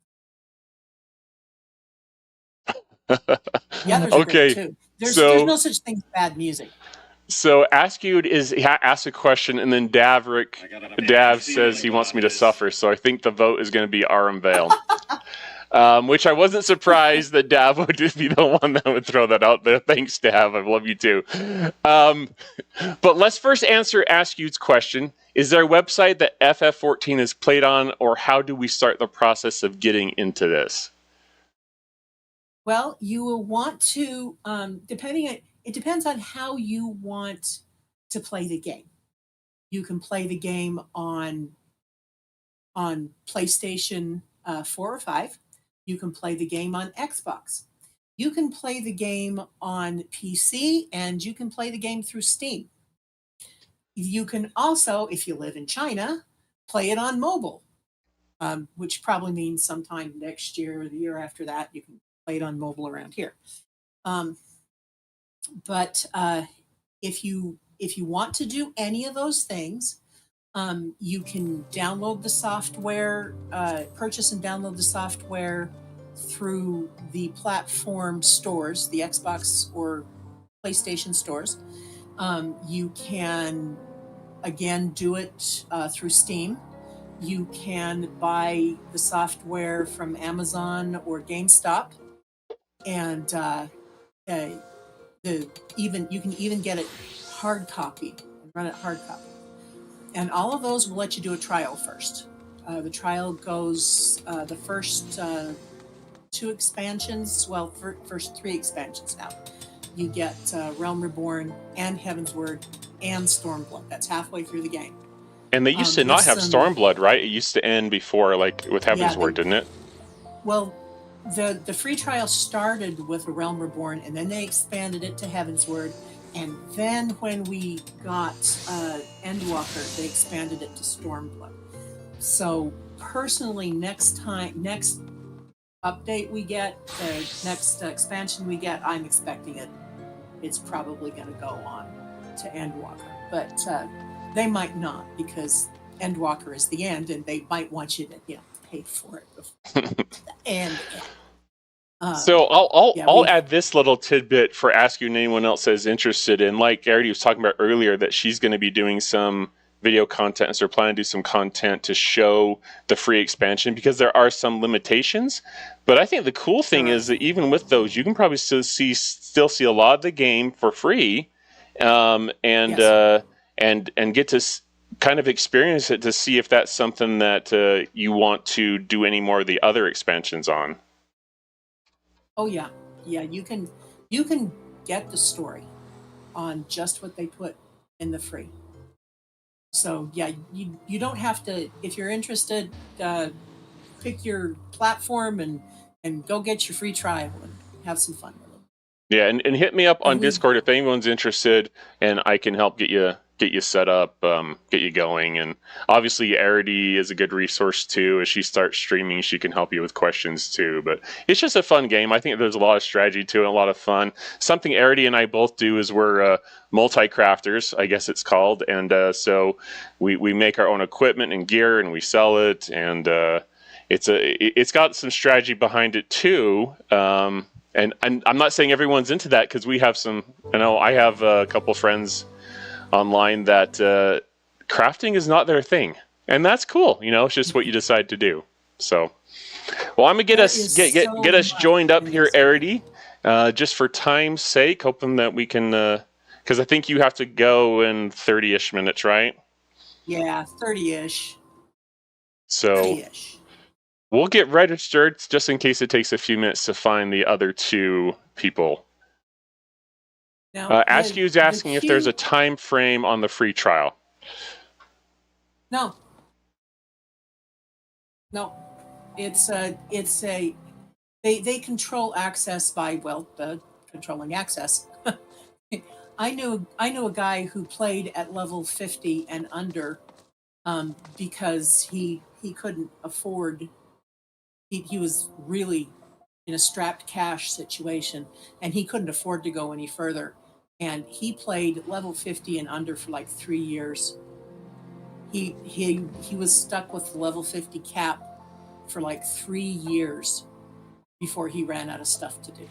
Yeah, okay. Too. There's no such thing as bad music. So Askew asked a question, and then Dav says he wants me to suffer. So I think the vote is going to be Aram Vale. Which I wasn't surprised that Dav would be the one that would throw that out there. Thanks, Dav. I love you too. But let's first answer Askew's question. Is there a website that FF14 is played on, or how do we start the process of getting into this? Well, you will want to, it depends on how you want to play the game. You can play the game on PlayStation 4 or 5. You can play the game on Xbox. You can play the game on PC, and you can play the game through Steam. You can also, if you live in China, play it on mobile, which probably means sometime next year or the year after that, you can play it on mobile around here. But if you want to do any of those things, you can download the software, purchase and download the software through the platform stores, the Xbox or PlayStation stores. You can, again, do it through Steam. You can buy the software from Amazon or GameStop, and you can even get it hard copy and run it hard copy. And all of those will let you do a trial first. The trial goes the first 2 expansions, well, first 3 expansions now. You get Realm Reborn and Heaven's Word and Stormblood. That's halfway through the game. And they used to not have Stormblood, right? It used to end before, like with Heaven's Word, didn't it? Well, the free trial started with Realm Reborn, and then they expanded it to Heaven's Word. And then when we got Endwalker, they expanded it to Stormblood. So personally, next update we get, the next expansion we get, I'm expecting it's probably going to go on to Endwalker. But they might not, because Endwalker is the end, and they might want you to pay for it before the end. So I'll add this little tidbit for asking anyone else that is interested in, like Arity was talking about earlier, that she's going to be doing some video content, so planning to do some content to show the free expansion, because there are some limitations. But I think the cool thing is that even with those, you can probably still see a lot of the game for free, and get to kind of experience it to see if that's something that you want to do any more of the other expansions on. Oh yeah, you can get the story on just what they put in the free. So yeah, you don't have to, if you're interested, pick your platform and go get your free trial and have some fun with it. Yeah, and hit me up on Discord if anyone's interested, and I can help get you set up, get you going. And obviously Arity is a good resource too. As she starts streaming, she can help you with questions too. But it's just a fun game. I think there's a lot of strategy to it, and a lot of fun. Something Arity and I both do is we're multi-crafters, I guess it's called. And so we make our own equipment and gear, and we sell it. And it's got some strategy behind it too. And I'm not saying everyone's into that, because we have some, I have a couple friends online that crafting is not their thing, and that's cool. It's just what you decide to do. So, well, I'm gonna get us joined up here, Arity, just for time's sake, hoping that we can, because I think you have to go in 30-ish minutes, right? Yeah, 30-ish. So 30-ish. We'll get registered just in case it takes a few minutes to find the other 2 people. Now, Askew's asking if there's a time frame on the free trial. No. It's they control access by controlling access. I knew a guy who played at level 50 and under, because he couldn't afford. He was really in a strapped cash situation, and he couldn't afford to go any further. And he played level 50 and under for like 3 years. He was stuck with the level 50 cap for like 3 years before he ran out of stuff to do.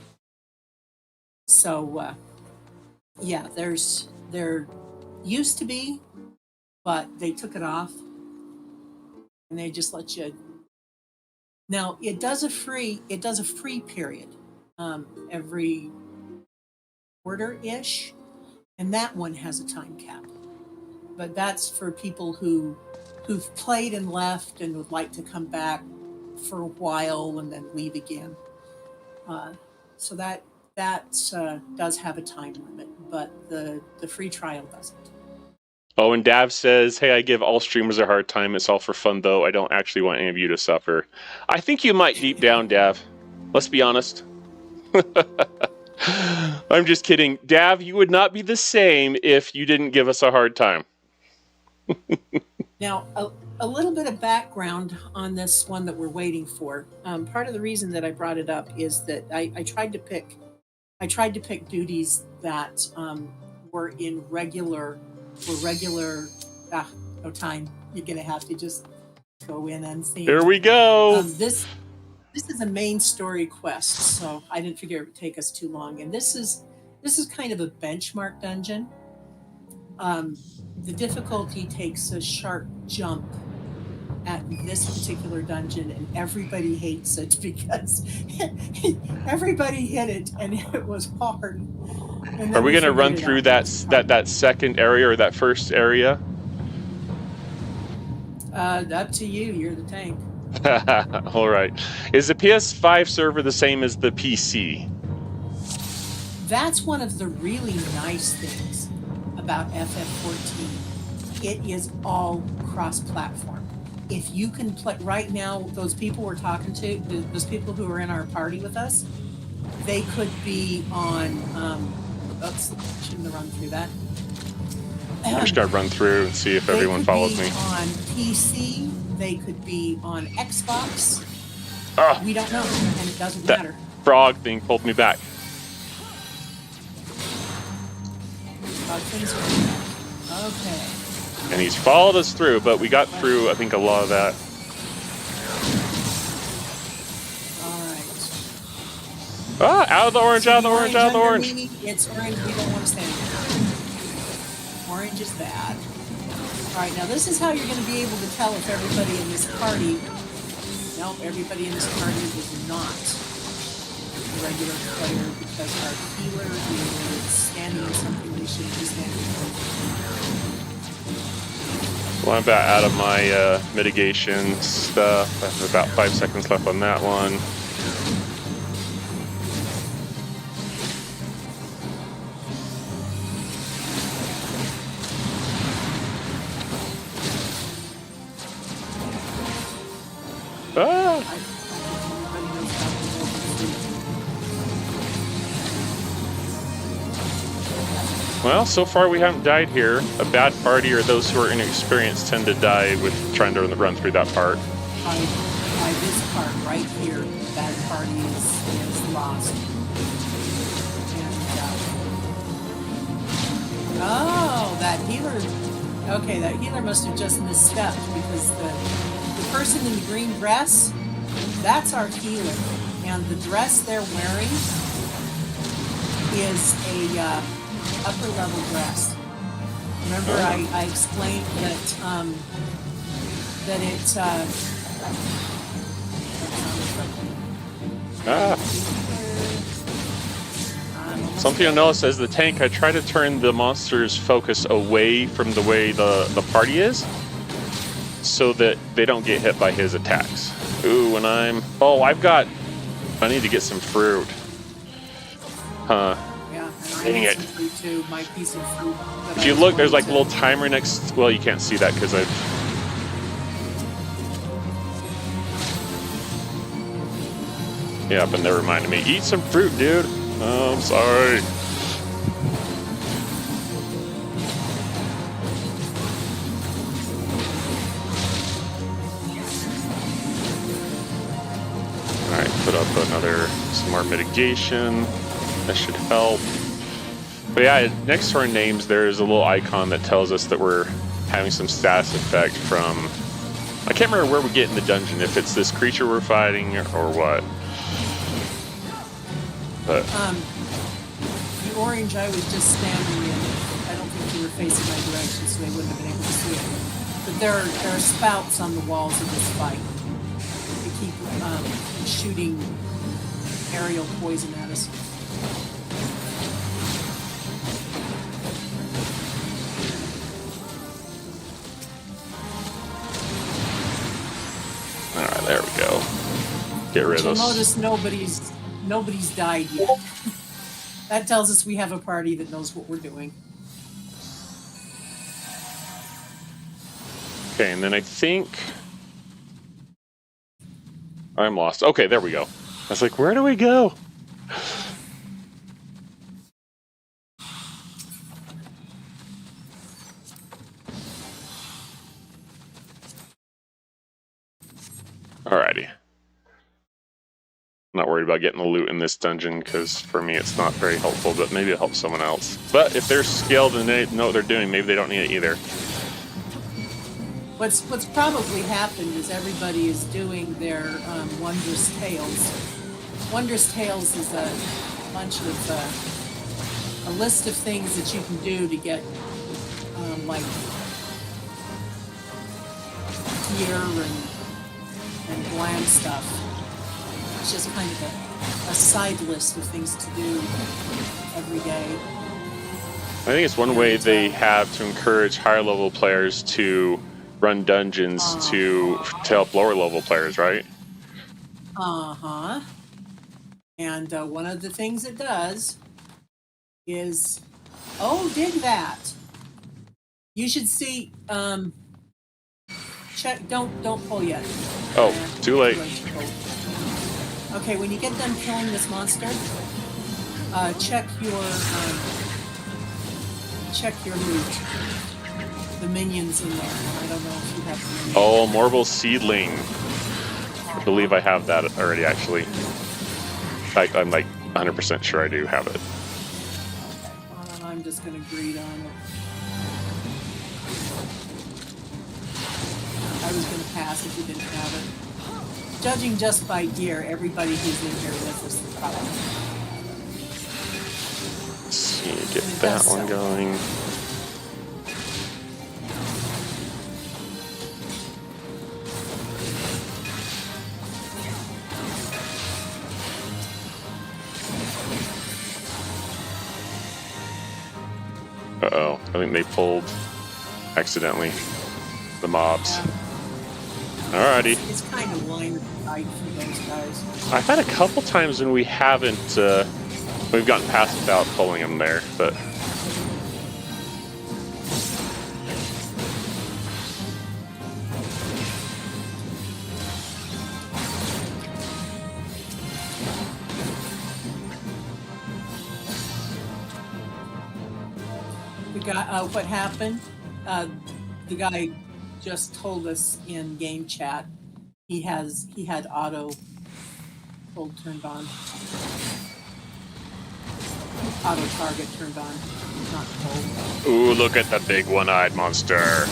So yeah, there used to be, but they took it off, and they just let you. Now it does a free period every quarter-ish, and that one has a time cap. but that's for people who've played and left and would like to come back for a while and then leave again. So that does have a time limit, but the free trial doesn't. Oh, and Dav says, hey, I give all streamers a hard time. It's all for fun, though. I don't actually want any of you to suffer. I think you might deep down, Dav. Let's be honest. I'm just kidding. Dav, you would not be the same if you didn't give us a hard time. Now, a little bit of background on this one that we're waiting for. Part of the reason that I brought it up is that I tried to pick duties that were in regular. No time. You're gonna have to just go in unseen. Here we go. This is a main story quest, so I didn't figure it would take us too long. And this is kind of a benchmark dungeon. The difficulty takes a sharp jump at this particular dungeon, and everybody hates it because everybody hit it and it was hard. Are we going to run through that second area or that first area? Up to you. You're the tank. All right. Is the PS5 server the same as the PC? That's one of the really nice things about FF14. It is all cross-platform. If you can play right now, those people we're talking to, those people who are in our party with us, they could be on. Oops, shouldn't have run through that. I'm just gonna run through and see if everyone follows me. On PC, they could be on Xbox. We don't know, and it doesn't matter. Frog thing pulled me back. Okay. And he's followed us through, but we got through, I think, a lot of that. All right. Out of the orange, out of the orange, out of the orange. It's orange. We don't want to stand here. Orange is bad. All right, now this is how you're going to be able to tell if everybody in this party. Nope, everybody in this party is not a regular player because our healer is standing in something they shouldn't be standing in. Well, I'm about out of my mitigation stuff. I have about 5 seconds left on that one. Well, so far we haven't died here. A bad party or those who are inexperienced tend to die with trying to run through that part. By this part right here, the bad party is lost. And, oh, that healer. Okay, that healer must have just misstepped because the person in the green dress, that's our healer. And the dress they're wearing is a upper level dress. Remember, I explained that it's something I noticed as the tank, I try to turn the monster's focus away from the way the party is so that they don't get hit by his attacks. Ooh, when I need to get some fruit. Huh. Dang it. Too, my piece of fruit if you look, there's like a little timer next. Well, you can't see that because I've. Yeah, but never mind me. Eat some fruit, dude. Oh, I'm sorry. All right, put up some more mitigation. That should help. But yeah, next to our names, there's a little icon that tells us that we're having some status effect from... I can't remember where we get in the dungeon, if it's this creature we're fighting or what. But... the orange I was just standing in, I don't think you were facing my direction, so they wouldn't have been able to see it. But there are spouts on the walls of this fight. They keep shooting aerial poison at us. get rid of You'll us. notice nobody's died yet. That tells us we have a party that knows what we're doing. Okay, and then I think I'm lost. Okay, there we go. I was like, where do we go? Alrighty. Not worried about getting the loot in this dungeon, because for me it's not very helpful, but maybe it helps someone else. But if they're skilled and they know what they're doing, maybe they don't need it either. What's probably happened is everybody is doing their Wondrous Tales. Wondrous Tales is a bunch of a list of things that you can do to get like gear and glam stuff. It's just kind of a side list of things to do every day. I think it's one way they have to encourage higher level players to run dungeons to help lower level players, right? Uh-huh. And one of the things it does is, dig that. You should see, check, don't pull yet. Oh, too late. Okay, when you get done killing this monster, check your loot. The minions in there. I don't know if you have the minions. Oh, Morbol Seedling. I believe I have that already, actually. I'm like 100% sure I do have it. I'm just going to greed on it. I was going to pass if you didn't have it. Judging just by gear, everybody who's in here with us is probably. Let's see, get that one going. Uh-oh, I think they pulled accidentally the mobs. Alrighty. It's kind of line of sight for those guys. I've had a couple times when we haven't, we've gotten past without pulling them there, but. The guy, what happened? The guy just told us in game chat he had auto hold turned on. Auto target turned on, not hold. Ooh, look at the big one-eyed monster.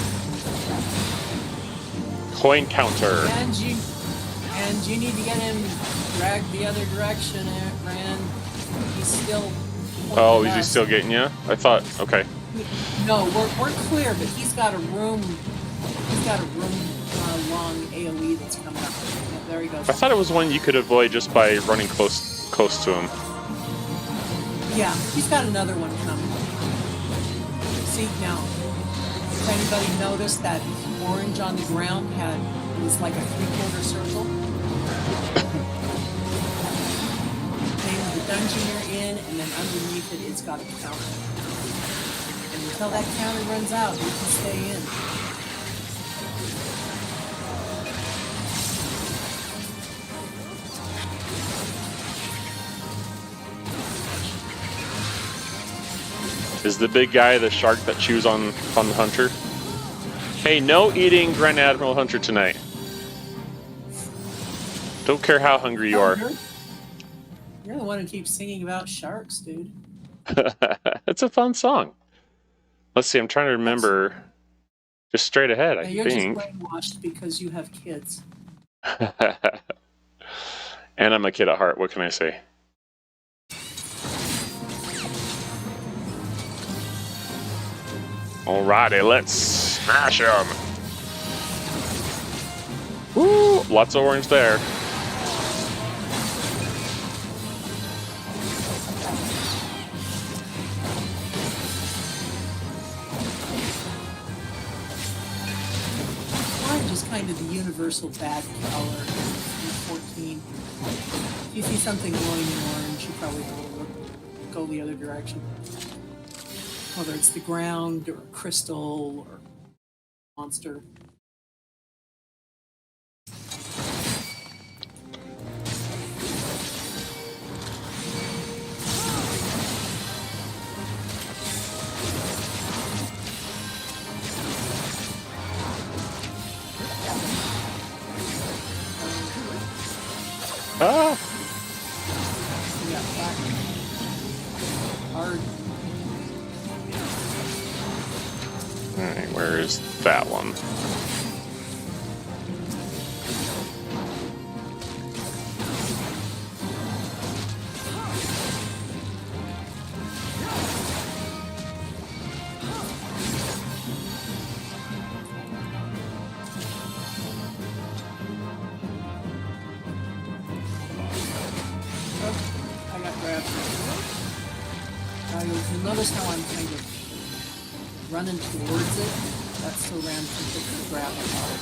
Coin counter. And you need to get him dragged the other direction, Rand. He's still. Oh, is he still getting you? I thought, okay. No, we're clear, but he's got a room. He's got a long AOE that's coming up. Yeah, there he goes. I thought it was one you could avoid just by running close to him. Yeah, he's got another one coming. See now, if anybody noticed that orange on the ground it was like a 3/4 circle. Name of the dungeon you're in, and then underneath it, it's got a counter. And until that counter runs out, you can stay in. Is the big guy the shark that chews on the hunter? Hey, no eating Grand Admiral Hunter tonight. Don't care how hungry you are. You're the one who keeps singing about sharks, dude. It's a fun song. Let's see, I'm trying to remember. Just straight ahead, I You're think. just brainwashed because you have kids. And I'm a kid at heart, what can I say? Alrighty, let's smash him. Woo! Lots of orange there. Orange is kind of the universal bad color in 14. you see something glowing in orange, you probably go the other direction. Whether it's the ground or crystal or monster. Ah! Yeah, back. Hard. Alright, where is that one? Oh, I got grabbed. You'll notice how I'm kind of running towards it. That still ran from the grab apart.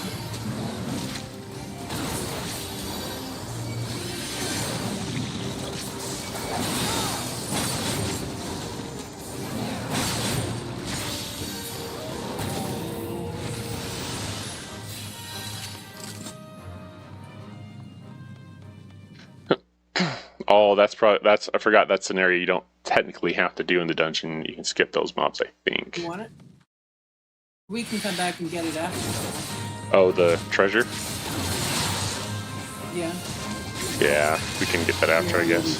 Oh, that's I forgot that's an area you don't technically have to do in the dungeon. You can skip those mobs, I think. You want it? We can come back and get it after. Oh, the treasure? Yeah. Yeah, we can get that after, I Yeah, guess.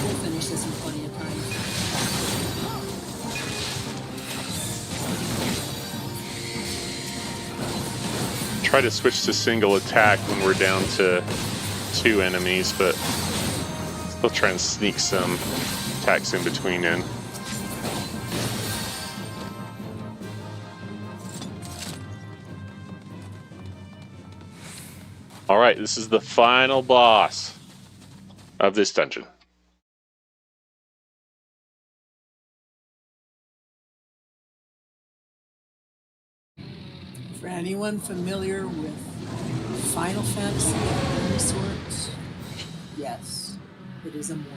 We'll finish this in plenty of time. Try to switch to single attack when we're down to 2 enemies, but still try and sneak some attacks in between in. Alright, this is the final boss of this dungeon. For anyone familiar with Final Fantasy of any sort, yes, it is a morning.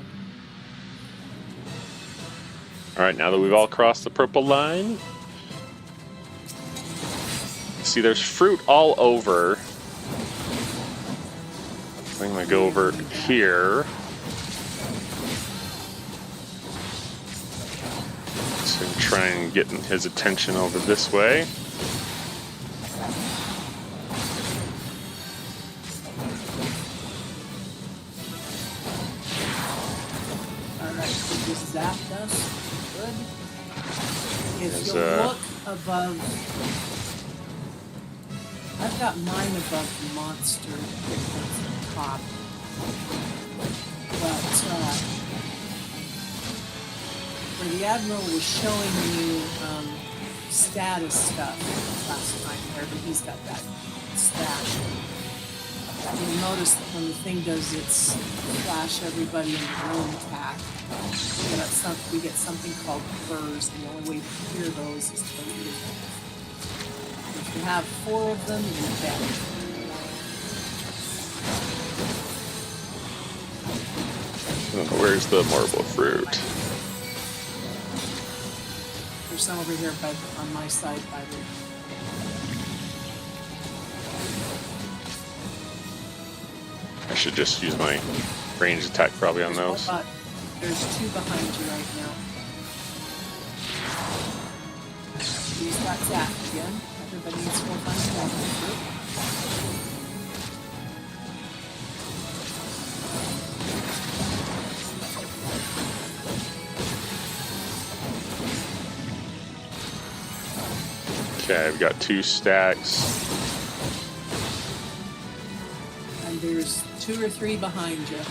Alright, now that we've all crossed the purple line, see there's fruit all over. I'm gonna go over here. So try and get his attention over this way. Alright, so this zapped us. Good. If There's, you'll look above, I've got mine above the monster that's at the top. But where the Admiral was showing you status stuff last time, wherever he's got that stash. You'll notice that when the thing does its flash everybody in the room attack, we get something called burrs, and the only way to clear those is to use them. If you have 4 of them, you're dead. Where's the marble fruit? There's some over here on my side by the... I should just use my ranged attack probably on those. There's 2 behind you right now. Use that zap again. Everybody needs to go find marble fruit. Okay, I've got 2 stacks. And there's 2 or 3 behind you.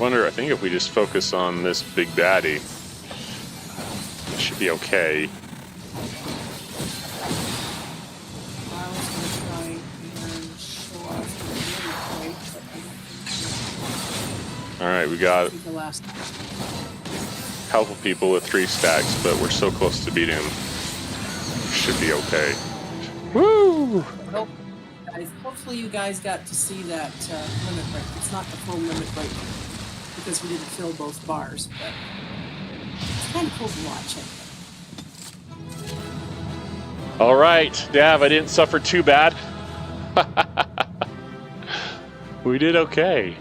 I think if we just focus on this big baddie, it should be okay. I was going to try and show off the really quick, but Alright, we got the last. helpful people with 3 stacks, but we're so close to beating him. Should be okay. Woo! Well, guys, hopefully you guys got to see that limit break. It's not the full limit break because we didn't fill both bars, but it's kind of cool to watch it. All right, Dav, I didn't suffer too bad. We did okay.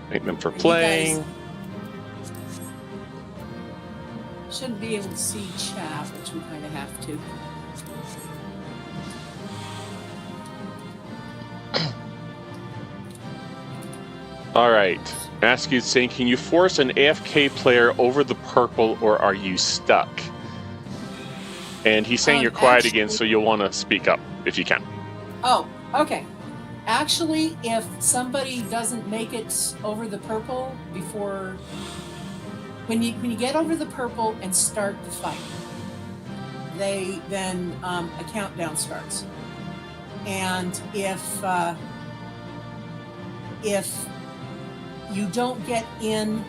Thank them for playing. Shouldn't be able to see chat, which we kind of have to. All right. Askew's saying, can you force an AFK player over the purple, or are you stuck? And he's saying you're quiet again, so you'll want to speak up if you can. Oh, okay. Actually, if somebody doesn't make it over the purple before, when you get over the purple and start the fight, then a countdown starts. And if you don't get in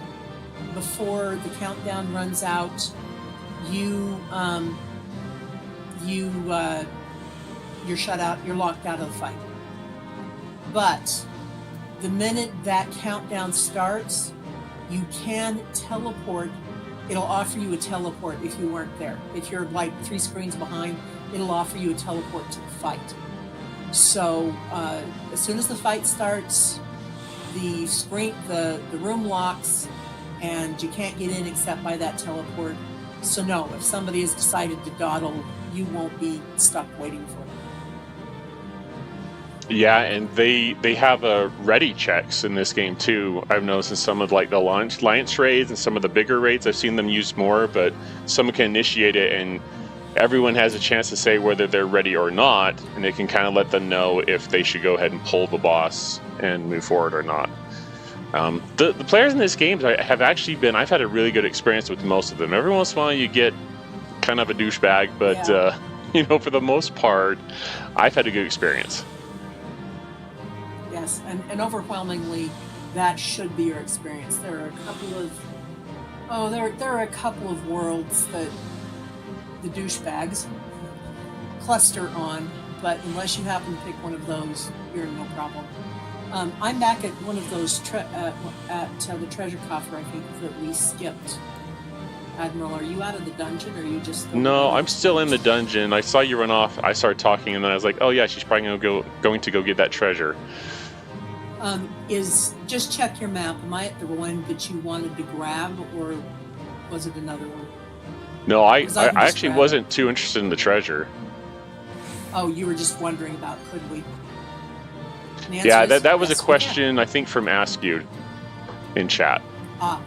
before the countdown runs out, you're shut out. You're locked out of the fight. But the minute that countdown starts, you can teleport. It'll offer you a teleport if you weren't there. If you're like 3 screens behind, it'll offer you a teleport to the fight. So as soon as the fight starts, the room locks, and you can't get in except by that teleport. So no, if somebody has decided to dawdle, you won't be stuck waiting for them. Yeah, and they have ready checks in this game too. I've noticed in some of like the Alliance raids and some of the bigger raids, I've seen them used more, but someone can initiate it and everyone has a chance to say whether they're ready or not, and it can kind of let them know if they should go ahead and pull the boss and move forward or not. The players in this game have actually I've had a really good experience with most of them. Every once in a while you get kind of a douchebag, but yeah. For the most part, I've had a good experience. Yes, and overwhelmingly, that should be your experience. There are a couple of worlds that the douchebags cluster on, but unless you happen to pick one of those, you're in no problem. I'm back at one of those at the treasure coffer, I think, that we skipped. Admiral, are you out of the dungeon, or are you just... No, I'm still in the dungeon. I saw you run off. I started talking, and then I was like, oh yeah, she's probably going to go get that treasure. Just check your map. Am I at the one that you wanted to grab, or was it another one? No, I actually wasn't too interested in the treasure. Oh, you were just wondering about could we? Yeah, that was a question, I think, from Askew in chat. Ah.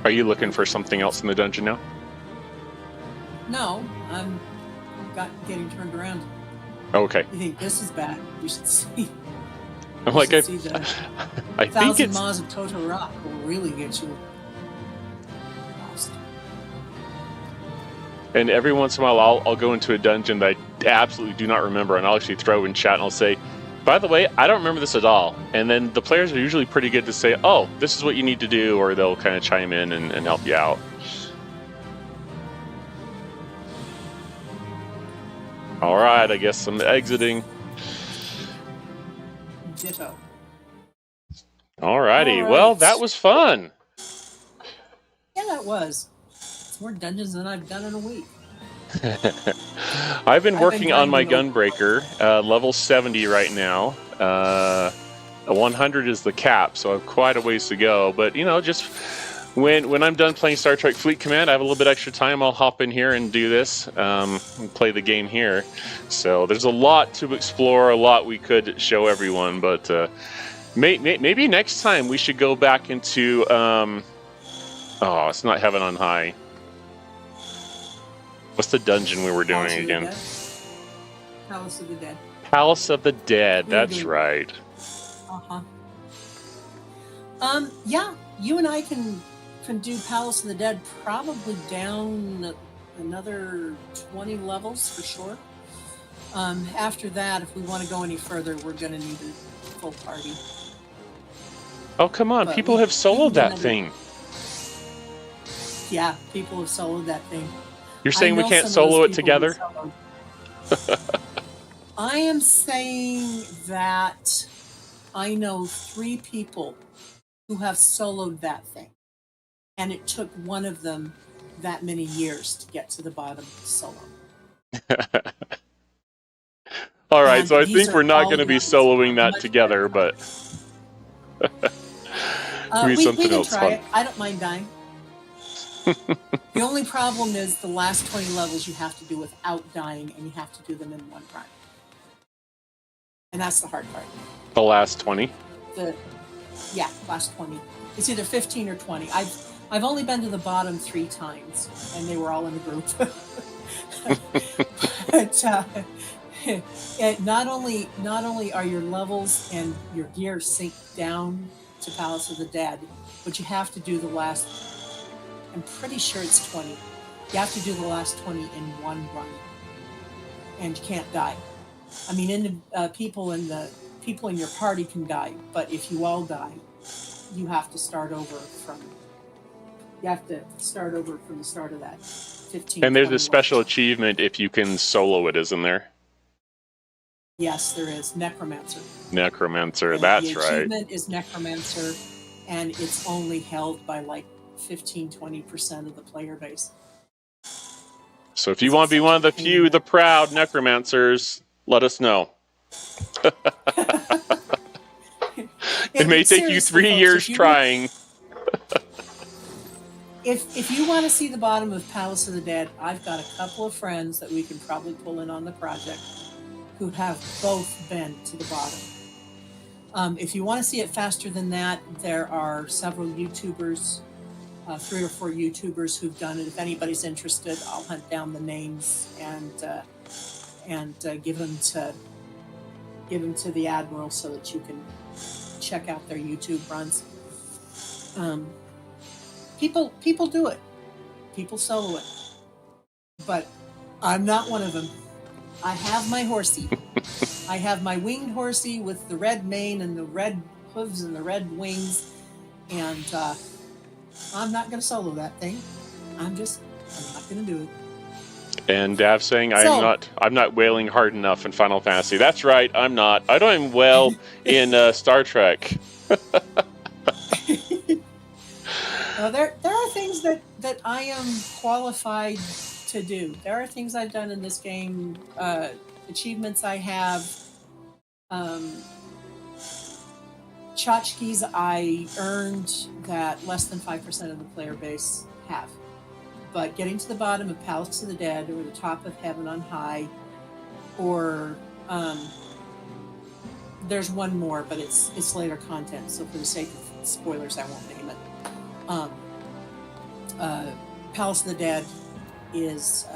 Are you looking for something else in the dungeon now? No, I'm getting turned around. Okay. You think this is bad? You should see. I'm like, I think it's... Maws of Toto Rock will really get you lost. And every once in a while, I'll go into a dungeon that I absolutely do not remember, and I'll actually throw in chat, and I'll say, by the way, I don't remember this at all. And then the players are usually pretty good to say, oh, this is what you need to do, or they'll kind of chime in and help you out. All right, I guess I'm exiting. Ditto. All righty. All right. Well, that was fun. Yeah, that was. It's more dungeons than I've done in a week. I've been working on my gunbreaker, level 70 right now. 100 is the cap, so I have quite a ways to go. But, just when I'm done playing Star Trek Fleet Command, I have a little bit extra time, I'll hop in here and do this, and play the game here. So there's a lot to explore, a lot we could show everyone, but maybe next time we should go back into... it's not Heaven on High. What's the dungeon we were doing again? Palace of the Dead. Palace of the Dead, that's right. Uh-huh. Yeah, you and I can do Palace of the Dead probably down another 20 levels for sure. After that, if we want to go any further, we're going to need a full party. Oh, come on. But People we- have we soloed can do that another- thing. Yeah, people have soloed that thing. You're saying I we know can't some of those solo it people who together? soloed. I am saying that I know 3 people who have soloed that thing. And it took one of them that many years to get to the bottom solo. All right, And so I these think are we're not all going to be guys soloing that much together, better. but maybe We something can else try fun. it. I don't mind dying. The only problem is the last 20 levels you have to do without dying, and you have to do them in one run. And that's the hard part. The last 20. Last 20. It's either 15 or 20. I've only been to the bottom 3 times, and they were all in the group. But not only are your levels and your gear synced down to Palace of the Dead, but you have to do the last. I'm pretty sure it's 20. You have to do the last 20 in one run, and you can't die. I mean, people in your party can die, but if you all die, you have to start over from. You have to start over from the start of that 15. And there's a 21. special achievement if you can solo it, isn't there? Yes, there is Necromancer. Necromancer, And that's the right. achievement is Necromancer, and it's only held by like 15-20% of the player base. So if you want to be one of the few, the proud Necromancers, let us know. It may take you 3 years trying. If you want to see the bottom of Palace of the Dead, I've got a couple of friends that we can probably pull in on the project who have both been to the bottom. If you want to see it faster than that, there are several YouTubers, 3 or 4 YouTubers who've done it. If anybody's interested, I'll hunt down the names and give them to the Admiral so that you can check out their YouTube runs. People do it. People solo it. But I'm not one of them. I have my horsey. I have my winged horsey with the red mane and the red hooves and the red wings. And I'm not going to solo that thing. I'm not going to do it. And Dav saying So- I'm not wailing hard enough in Final Fantasy. That's right, I'm not. I don't even wail in Star Trek. There are things that I am qualified to do. There are things I've done in this game, achievements I have, tchotchkes I earned that less than 5% of the player base have. But getting to the bottom of Palace of the Dead or the top of Heaven on High, or there's one more, but it's later content, so for the sake of spoilers, I won't name it. Palace of the Dead is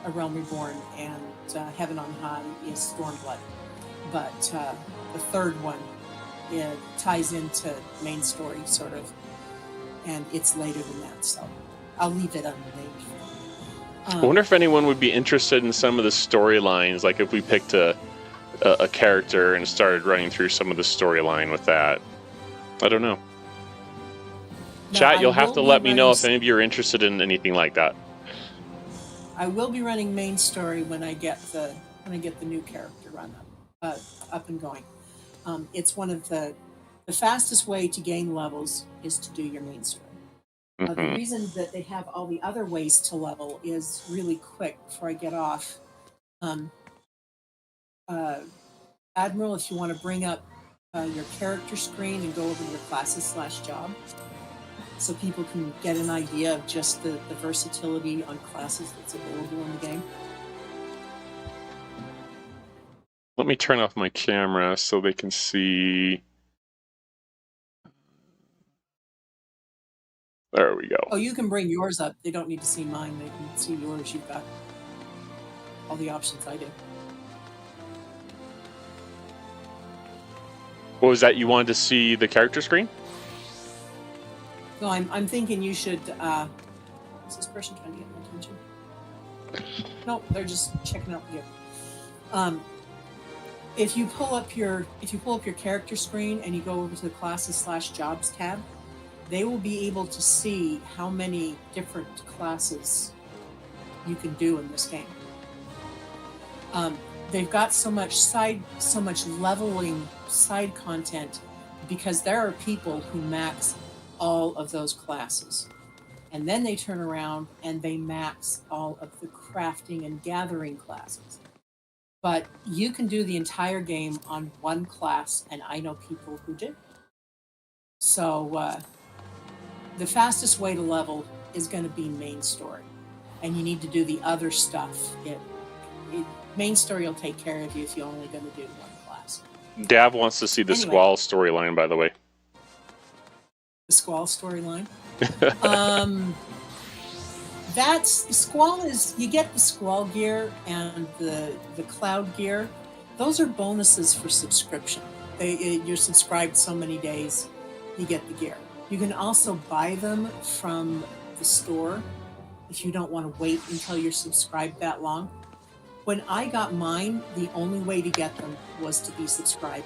A Realm Reborn, and Heaven on High is Stormblood. But the third one, it ties into main story, sort of, and it's later than that, so I'll leave it unnamed. I wonder if anyone would be interested in some of the storylines, like if we picked a character and started running through some of the storyline with that. I don't know. Now, Chat, you'll I have will to be let me know running- if any of you are interested in anything like that. I will be running main story when I get the new character run up and going. It's one of the fastest way to gain levels is to do your main story. The Mhm. reason that they have all the other ways to level is really quick before I get off. Admiral, if you want to bring up your character screen and go over your classes/job, so people can get an idea of just the versatility on classes that's available in the game. Let me turn off my camera so they can see. There we go. Oh, you can bring yours up. They don't need to see mine. They can see yours. You've got all the options I do. What was that? You wanted to see the character screen? No, I'm thinking you should. Is this person trying to get my attention? No, they're just checking out the. If you pull up your character screen and you go over to the classes/jobs tab, they will be able to see how many different classes you can do in this game. They've got so much leveling side content because there are people who max all of those classes. And then they turn around and they max all of the crafting and gathering classes. But you can do the entire game on one class, and I know people who do. So the fastest way to level is going to be main story. And you need to do the other stuff. Main story will take care of you if you're only going to do one class. Dav wants to see the Squall storyline, by the way. The Squall storyline? Squall is, you get the Squall gear and the Cloud gear. Those are bonuses for subscription. You're subscribed so many days, you get the gear. You can also buy them from the store if you don't want to wait until you're subscribed that long. When I got mine, the only way to get them was to be subscribed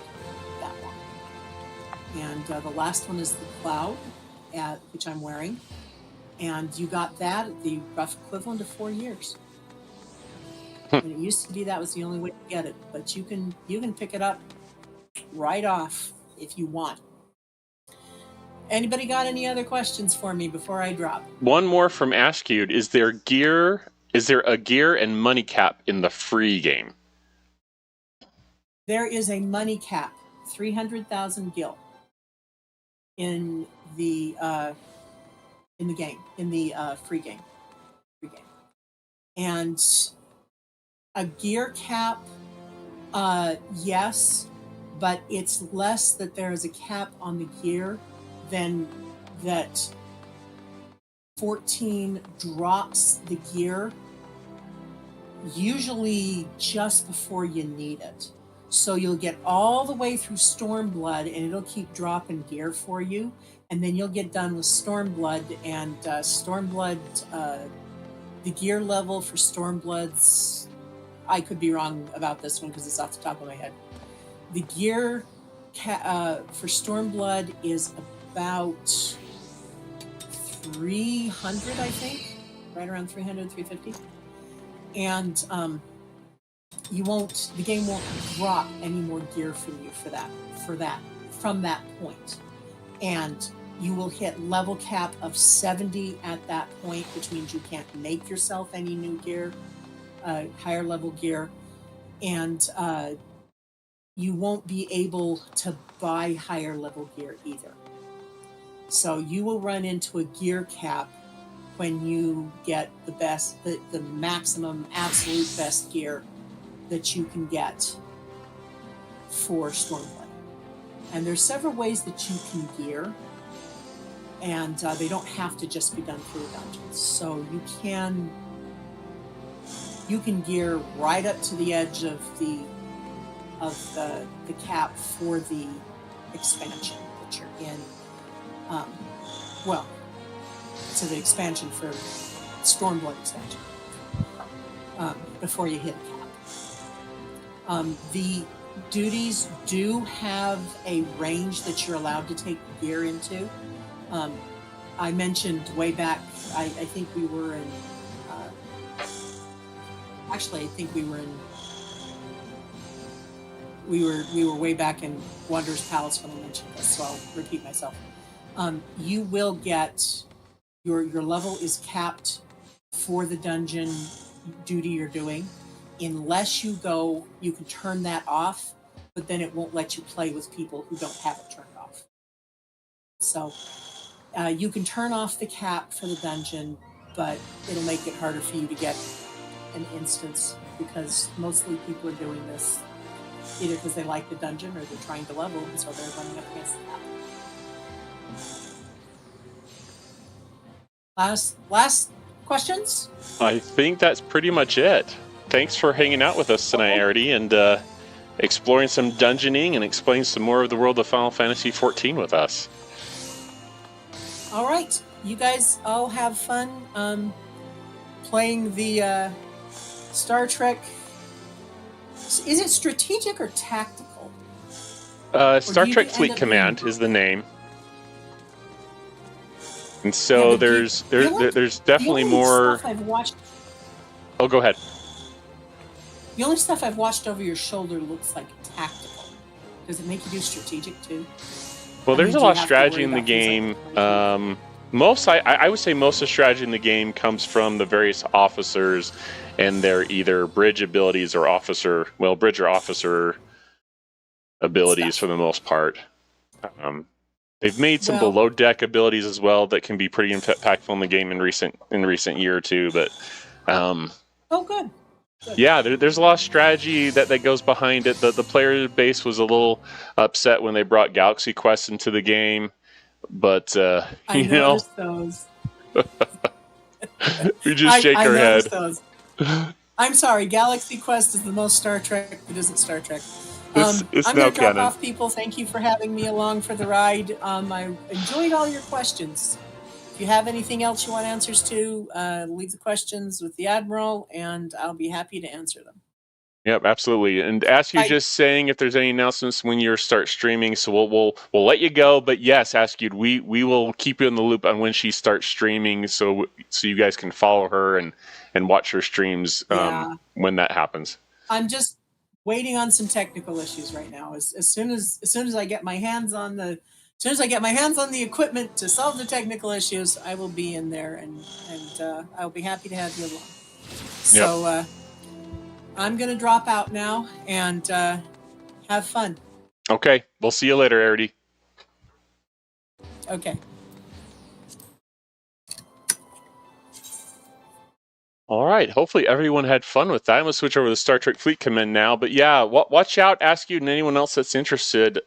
that long. And the last one is the Cloud, which I'm wearing. And you got that at the rough equivalent of 4 years. And it used to be that was the only way to get it. But you can pick it up right off if you want. Anybody got any other questions for me before I drop? One more from Ashcute. Is there a gear and money cap in the free game? There is a money cap, 300,000 gil in the game, in the free game. And a gear cap, yes, but it's less that there is a cap on the gear than that 14 drops the gear usually just before you need it. So you'll get all the way through Stormblood and it'll keep dropping gear for you. And then you'll get done with Stormblood, and Stormblood, the gear level for Stormblood's, I could be wrong about this one because it's off the top of my head. The gear for Stormblood is about 300, I think, right around 300, 350. And the game won't drop any more gear from you from that point. And you will hit level cap of 70 at that point, which means you can't make yourself any new gear, higher level gear. And you won't be able to buy higher level gear either. So you will run into a gear cap when you get the maximum absolute best gear that you can get for Stormblood. And there's several ways that you can gear, and they don't have to just be done through dungeons. So you can gear right up to the edge of the cap for the expansion that you're in. To the expansion for Stormblood expansion before you hit cap. The duties do have a range that you're allowed to take gear into. I mentioned way back, I think we were in, we were way back in Wanderer's Palace when I mentioned this, so I'll repeat myself. You will get, your level is capped for the dungeon duty you're doing. Unless you can turn that off, but then it won't let you play with people who don't have it turned off. So you can turn off the cap for the dungeon, but it'll make it harder for you to get an instance because mostly people are doing this either because they like the dungeon or they're trying to level, and so they're running up against the cap. Last questions? I think that's pretty much it. Thanks for hanging out with us tonight, Artie, and exploring some dungeoning and explaining some more of the world of Final Fantasy XIV with us. All right. You guys all have fun playing the Star Trek Is it strategic or tactical? Star do you Trek end Fleet up Command doing is the name. And Yeah, so but there's the definitely only more. stuff I've watched, Oh, go ahead. the only stuff I've watched over your shoulder looks like tactical. Does it make you do strategic too? Well, I there's mean, a do lot you of have to strategy worry in the about things game. like I would say most of the strategy in the game comes from the various officers and their either bridge abilities or bridge or officer abilities for the most part. They've made some Well- below deck abilities as well that can be pretty impactful in the game in recent year or two. But Oh, good. yeah, there's a lot of strategy that goes behind it. The player base was a little upset when they brought Galaxy Quest into the game, but I you know, noticed those. we just shake our head. noticed those. I'm sorry, Galaxy Quest is the most Star Trek that isn't Star Trek. It's I'm now going to drop canon. off, people. Thank you for having me along for the ride. I enjoyed all your questions. If you have anything else you want answers to, leave the questions with the Admiral, and I'll be happy to answer them. Yep, absolutely. And ask you just saying if there's any announcements when you start streaming. So we'll let you go. But yes, ask you. We will keep you in the loop on when she starts streaming, so you guys can follow her and watch her streams when that happens. I'm just waiting on some technical issues right now. As soon as I get my hands on the equipment to solve the technical issues, I will be in there, and I'll be happy to have you along. So I'm gonna drop out now and have fun. Okay, we'll see you later, Arity. Okay. All right. Hopefully everyone had fun with that. I'm going to switch over to the Star Trek Fleet Command now. But yeah, watch out, Ask You, and anyone else that's interested.